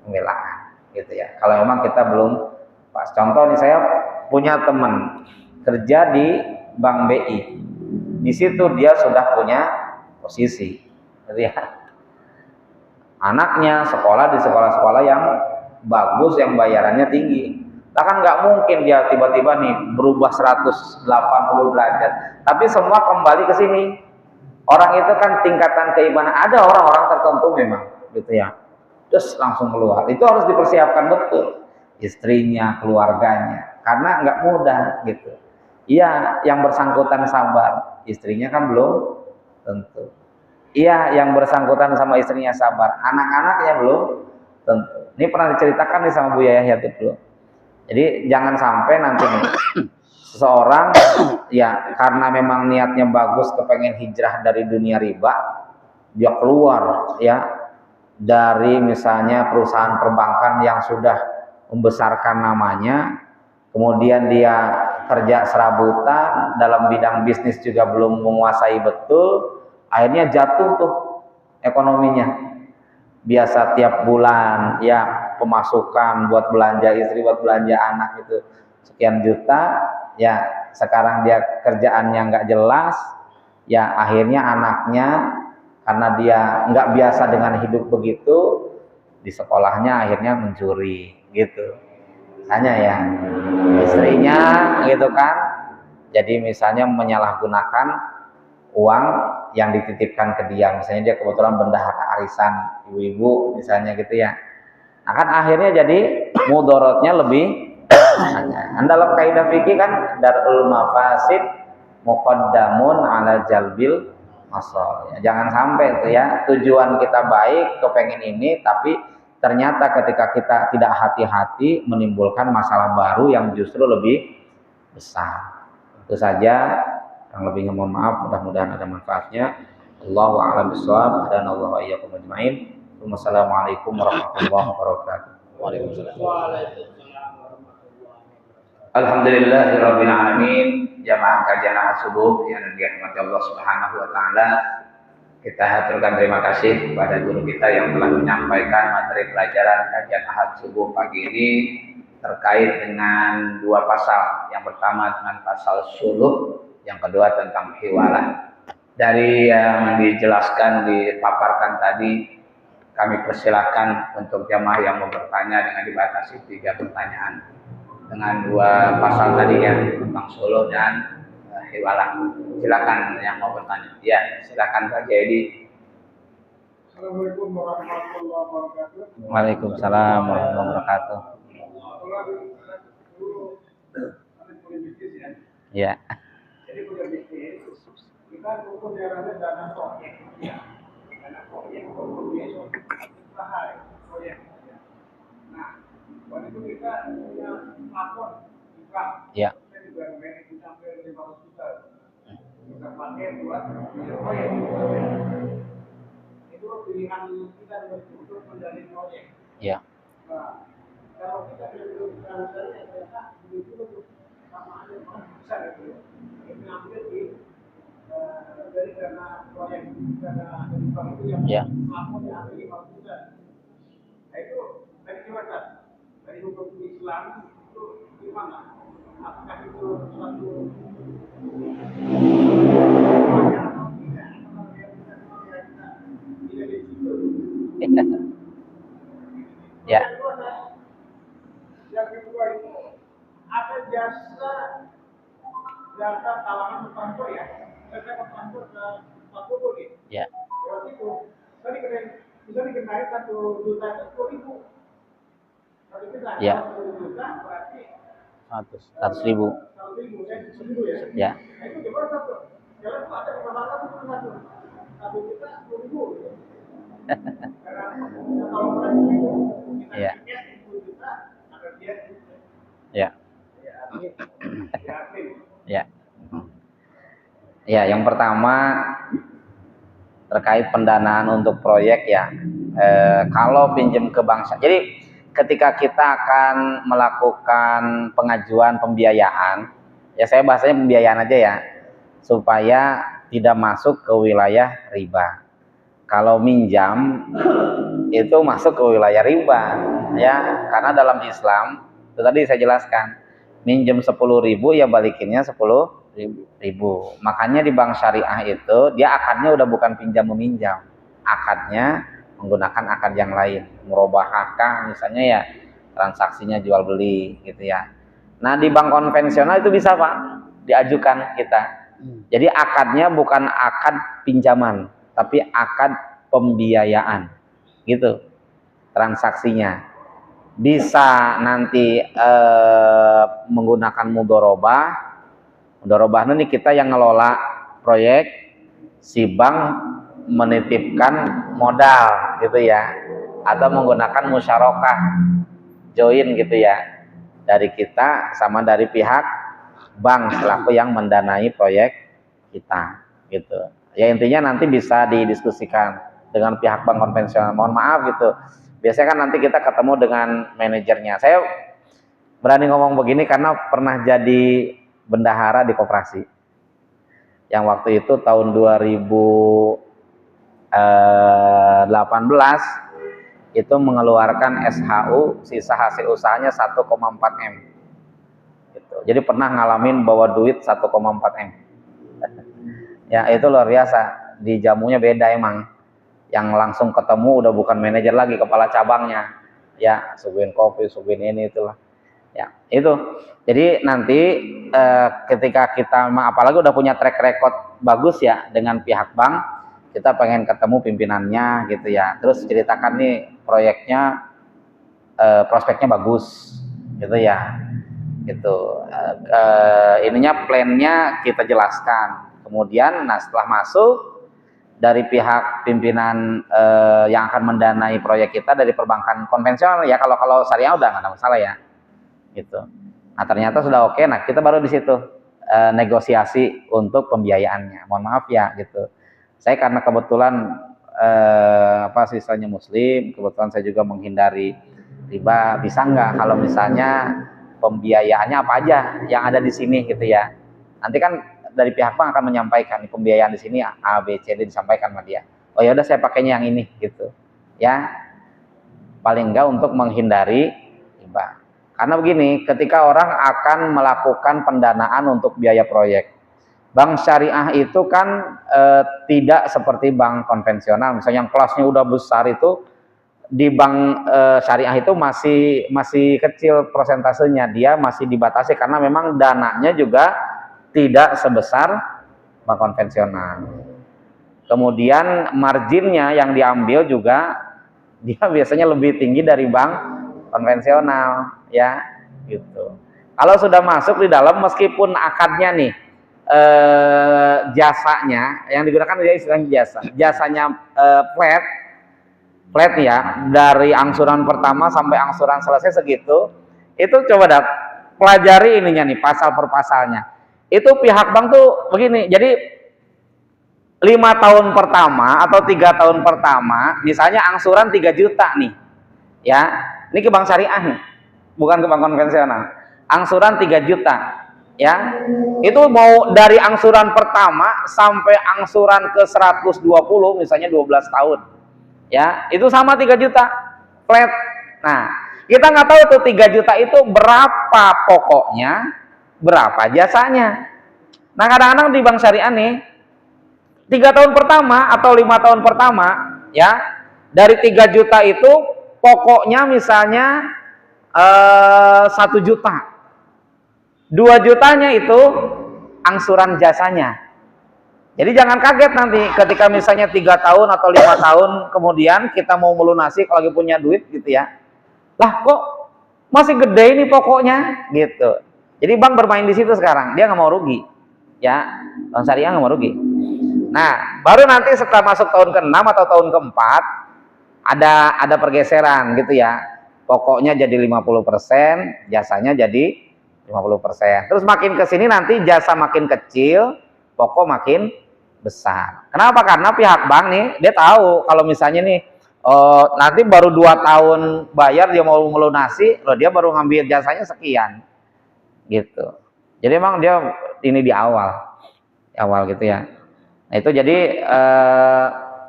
pembelaan, gitu ya. Kalau memang kita belum pas. Contoh nih, saya punya teman kerja di Bank BI. Di situ dia sudah punya posisi, gitu ya. Anaknya sekolah di sekolah-sekolah yang bagus, yang bayarannya tinggi. Kan nggak mungkin dia tiba-tiba nih berubah 180 derajat. Tapi semua kembali ke sini. Orang itu kan tingkatan keimanan, ada orang-orang tertentu memang, gitu ya. Terus langsung keluar. Itu harus dipersiapkan betul. Istrinya, keluarganya. Karena nggak mudah, gitu. Iya, yang bersangkutan sabar. Istrinya kan belum tentu. Iya, yang bersangkutan sama istrinya sabar. Anak-anaknya belum tentu. Ini pernah diceritakan nih sama Bu Yayah dulu. Jadi jangan sampai nanti nih seseorang ya karena memang niatnya bagus, kepengen hijrah dari dunia riba, dia keluar ya dari misalnya perusahaan perbankan yang sudah membesarkan namanya, kemudian dia kerja serabutan dalam bidang bisnis juga belum menguasai betul, akhirnya jatuh tuh ekonominya. Biasa tiap bulan ya pemasukan buat belanja istri, buat belanja anak itu sekian juta, ya sekarang dia kerjaannya nggak jelas, ya akhirnya anaknya karena dia nggak biasa dengan hidup begitu, di sekolahnya akhirnya mencuri gitu. Hanya ya istrinya gitu kan, jadi misalnya menyalahgunakan uang yang dititipkan ke dia, misalnya dia kebetulan bendahara arisan ibu-ibu misalnya gitu ya. Nah kan akhirnya jadi mudorotnya lebih banyak. Dalam kaidah fikih kan darul mafasid muqaddamun ala jalbil masal. Ya, jangan sampai itu ya tujuan kita baik, kepengen ini, tapi ternyata ketika kita tidak hati-hati menimbulkan masalah baru yang justru lebih besar. Itu saja. Yang lebihnya mohon maaf, mudah-mudahan ada manfaatnya. Allahu a'lam bishawab. Dan Allah wa iyyakum ajmain. Wassalamualaikum warahmatullahi wabarakatuh. Waalaikumsalam. Alhamdulillahirabbil alamin. Jamaah kajian subuh yang dirahmati Allah Subhanahu wa taala. Kita haturkan terima kasih kepada guru kita yang telah menyampaikan materi pelajaran kajian Ahad subuh pagi ini terkait dengan dua pasal. Yang pertama dengan pasal suluh, yang kedua tentang hiwalah. Dari yang dijelaskan, dipaparkan tadi, kami persilahkan untuk jamaah yang mau bertanya dengan dibatasi 3 pertanyaan. Dengan dua pasal tadi ya, tentang suluh dan hiwalah. Silakan yang mau bertanya. Ya, silakan Pak Jadi. Assalamualaikum warahmatullahi wabarakatuh. Waalaikumsalam warahmatullahi wabarakatuh. Ya. Jadi punya bisnis, kita butuh daerahnya dana proyek. Dana proyek, kemudian usaha proyek. Nah, waktu itu kita punya plafon income. Ya. Kita juga manage sampai 500 juta. Kita pakai buat proyek. Itu pilihan kita untuk menjalani proyek. Ya. Nah, kalau kita belum bisa menjalani, ternyata begitu untuk sama ada besar itu. Kita ambil dari dana proyek dana dari bank itu yang plafonnya ada 5 juta. Nah itu dari gimana? Dari hukum Islam itu gimana? Apakah itu suatu Ya. Yang kedua itu ada jasa talangan tertentu ya. saya transfer ke Pak Bobo nih. Ya. Waktu itu, saya dikenai, bisa dikenai 1 juta itu 10.000. 1 juta, Ya. 10 juta berarti 100.000. 100.000, saya 1.000 ya. Ya. Nah, itu gimana satu? Jalan Pak ada masalah itu satu. 1 juta 10.000. Gitu. Karena kalau orang itu kita Ya. cash 10 juta, ada dia. Ya. Ya, Ya. Ya, yang pertama terkait pendanaan untuk proyek ya. Kalau pinjam ke bank, jadi ketika kita akan melakukan pengajuan pembiayaan, ya saya bahasanya pembiayaan aja ya, supaya tidak masuk ke wilayah riba. Kalau minjam itu masuk ke wilayah riba, ya, karena dalam Islam itu tadi saya jelaskan, minjem 10.000 ya balikinnya 10.000. Makanya di bank syariah itu dia akadnya udah bukan pinjam meminjam, akadnya menggunakan akad yang lain, murabahah misalnya ya, transaksinya jual beli gitu ya. Nah di bank konvensional itu bisa Pak diajukan kita. Jadi akadnya bukan akad pinjaman, tapi akad pembiayaan gitu transaksinya. Bisa nanti menggunakan mudharabah. Mudharabah ini kita yang ngelola proyek, si bank menitipkan modal gitu ya, atau menggunakan musyarakah join gitu ya, dari kita sama dari pihak bank selaku yang mendanai proyek kita gitu ya. Intinya nanti bisa didiskusikan dengan pihak bank konvensional. Mohon maaf gitu, biasanya kan nanti kita ketemu dengan manajernya. Saya berani ngomong begini karena pernah jadi bendahara di koperasi yang waktu itu tahun 2018 itu mengeluarkan SHU, sisa hasil usahanya 1,4 M gitu. Jadi pernah ngalamin bawa duit 1,4 M. Ya itu luar biasa, di jamunya beda emang, yang langsung ketemu udah bukan manajer lagi, kepala cabangnya ya, suguhin kopi, suguhin ini itulah ya. Itu jadi nanti ketika kita apalagi udah punya track record bagus ya dengan pihak bank, kita pengen ketemu pimpinannya gitu ya, terus ceritakan nih proyeknya, prospeknya bagus gitu ya, gitu. Ininya plannya kita jelaskan. Kemudian, nah setelah masuk dari pihak pimpinan yang akan mendanai proyek kita dari perbankan konvensional ya, kalau syariah udah nggak ada masalah ya, gitu. Nah ternyata sudah oke, nah kita baru di situ negosiasi untuk pembiayaannya. Mohon maaf ya, gitu. Saya karena kebetulan sisanya Muslim, kebetulan saya juga menghindari riba. Bisa nggak kalau misalnya pembiayaannya apa aja yang ada di sini gitu ya. Nanti kan dari pihak bank akan menyampaikan pembiayaan di sini A, B, C, D disampaikan sama dia. Oh ya udah saya pakainya yang ini gitu. Ya. Paling enggak untuk menghindari riba. Karena begini, ketika orang akan melakukan pendanaan untuk biaya proyek, bank syariah itu kan tidak seperti bank konvensional. Misalnya yang kelasnya udah besar itu, di bank syariah itu masih kecil persentasenya, dia masih dibatasi karena memang dananya juga tidak sebesar bank konvensional. Kemudian marginnya yang diambil juga dia biasanya lebih tinggi dari bank konvensional ya, gitu. Kalau sudah masuk di dalam, meskipun akadnya nih jasanya yang digunakan dia istilahnya jasanya flat ya, dari angsuran pertama sampai angsuran selesai segitu. Itu coba pelajari ininya nih, pasal per pasalnya. Itu pihak bank tuh begini, jadi 5 tahun pertama atau 3 tahun pertama, misalnya angsuran 3 juta nih, ya, ini ke bank syariah nih, bukan ke bank konvensional. Angsuran 3 juta, ya, itu mau dari angsuran pertama sampai angsuran ke 120, misalnya 12 tahun, ya, itu sama 3 juta, flat. Nah, kita nggak tahu tuh 3 juta itu berapa pokoknya, berapa jasanya. Nah kadang-kadang di bank syariah nih 3 tahun pertama atau 5 tahun pertama ya, dari 3 juta itu pokoknya misalnya 1 juta, 2 jutanya itu angsuran jasanya, Jadi jangan kaget nanti ketika misalnya 3 tahun atau 5 tahun kemudian kita mau melunasi kalau lagi punya duit gitu ya. Lah kok masih gede ini pokoknya gitu. Jadi bank bermain di situ sekarang, dia nggak mau rugi, ya. Bank syariah nggak mau rugi. Nah, baru nanti setelah masuk tahun ke-6 atau tahun ke-4 ada pergeseran gitu ya. Pokoknya jadi 50%, jasanya jadi 50%. Terus makin ke sini nanti jasa makin kecil, pokok makin besar. Kenapa? Karena pihak bank nih dia tahu kalau misalnya nih nanti baru 2 tahun bayar dia mau melunasi, loh dia baru ngambil jasanya sekian, gitu. Jadi emang dia ini di awal gitu ya. Nah itu jadi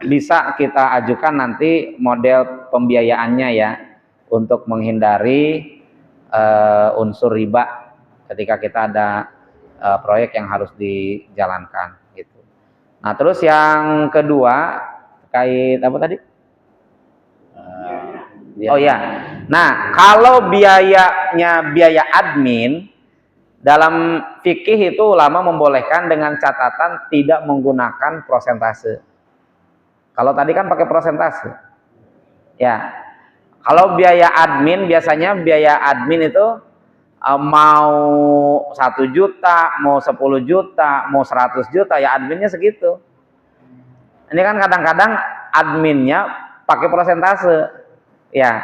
bisa kita ajukan nanti model pembiayaannya ya untuk menghindari unsur riba ketika kita ada proyek yang harus dijalankan gitu. Nah terus yang kedua terkait apa tadi? Oh ya, nah kalau biayanya biaya admin dalam fikih itu ulama membolehkan dengan catatan tidak menggunakan prosentase. Kalau tadi kan pakai prosentase, ya. Kalau biaya admin biasanya biaya admin itu mau 1 juta, mau 10 juta, mau 100 juta ya adminnya segitu. Ini kan kadang-kadang adminnya pakai prosentase, ya,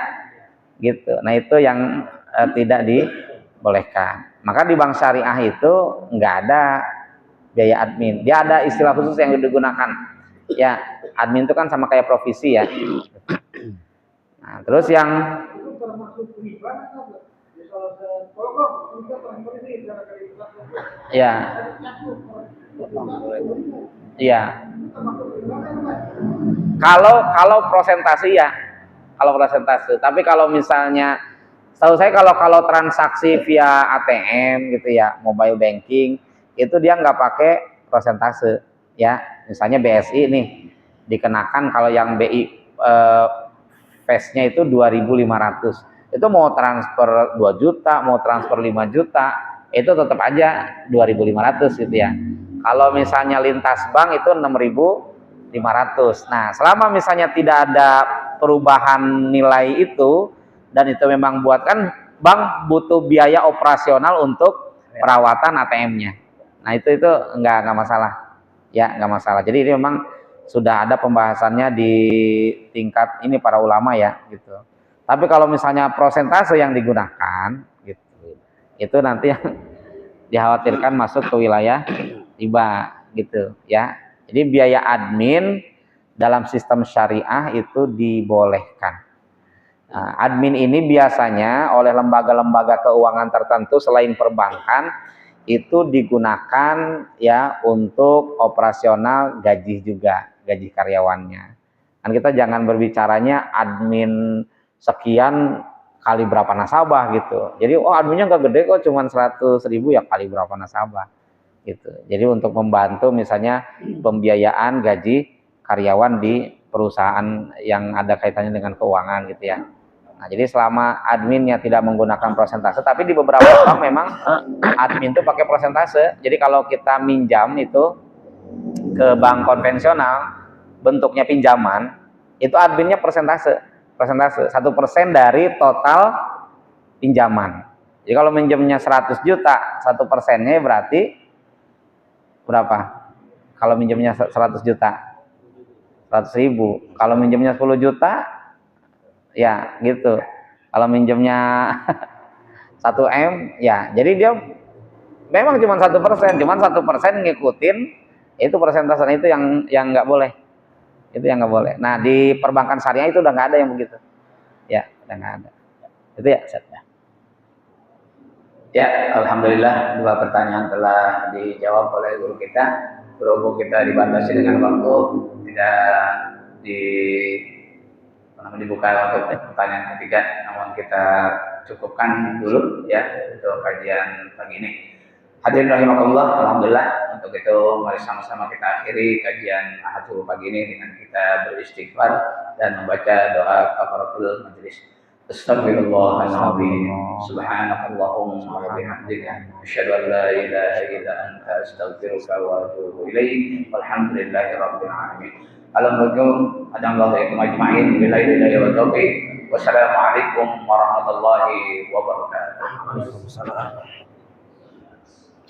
gitu. Nah itu yang tidak dibolehkan. Maka di bank syariah itu nggak ada biaya admin. Dia ada istilah khusus yang digunakan. Ya, admin itu kan sama kayak provisi ya. Nah, terus yang itu termasuk riba atau ya, iya. Kalau prosentase ya, kalau prosentase. Tapi kalau misalnya, setahu saya kalau transaksi via ATM gitu ya, mobile banking, itu dia nggak pakai prosentase, ya. Misalnya BSI nih, dikenakan kalau yang BI Fast-nya itu 2.500. Itu mau transfer 2 juta, mau transfer 5 juta, itu tetap aja 2.500 gitu ya. Kalau misalnya lintas bank itu 6.500. Nah, selama misalnya tidak ada perubahan nilai itu dan itu memang buat kan bank butuh biaya operasional untuk perawatan ATM-nya. Nah, itu enggak masalah. Ya, enggak masalah. Jadi ini memang sudah ada pembahasannya di tingkat ini para ulama ya gitu. Tapi kalau misalnya prosentase yang digunakan gitu, itu nanti yang dikhawatirkan masuk ke wilayah riba gitu ya. Jadi biaya admin dalam sistem syariah itu dibolehkan. Nah, admin ini biasanya oleh lembaga-lembaga keuangan tertentu selain perbankan itu digunakan ya untuk operasional gaji juga, gaji karyawannya. Kan kita jangan berbicaranya admin sekian kali berapa nasabah gitu. Jadi adminnya nggak gede kok, cuma 100.000 ya kali berapa nasabah gitu. Jadi untuk membantu misalnya pembiayaan gaji karyawan di perusahaan yang ada kaitannya dengan keuangan gitu ya. Nah, jadi selama adminnya tidak menggunakan prosentase, tapi di beberapa bank memang admin itu pakai prosentase. Jadi kalau kita minjam itu ke bank konvensional, bentuknya pinjaman, itu adminnya persentase 1% dari total pinjaman. Jadi kalau minjamnya 100 juta, 1%-nya berarti berapa? Kalau minjamnya 100 juta, 100.000. Kalau minjamnya 10 juta, ya gitu. Kalau minjemnya 1 M, ya jadi dia memang cuma 1%, cuma 1% ngikutin itu persentase itu yang nggak boleh, itu yang nggak boleh. Nah di perbankan syariah itu udah nggak ada yang begitu, ya udah nggak ada. Itu ya, Ustaz. Ya, alhamdulillah 2 pertanyaan telah dijawab oleh guru kita. Berhubung kita dibatasi dengan waktu, tidak di dibuka untuk pertanyaan ketiga, namun kita cukupkan dulu ya untuk kajian pagi ini. Hadirin rahimakumullah, alhamdulillah untuk itu mari sama-sama kita akhiri kajian Ahad subuh pagi ini dengan kita beristighfar dan membaca doa kafaratul majelis. Astaghfirullahal azim. Subhanakallahumma wa bihamdika asyhadu an la ilaha illa anta astaghfiruka wa atubu ilaik. Walhamdulillahi rabbil alamin. Alhamdulillah, adallahu ajma'in billahi wa taufiq. Wassalamualaikum warahmatullahi wabarakatuh. Waalaikumsalam.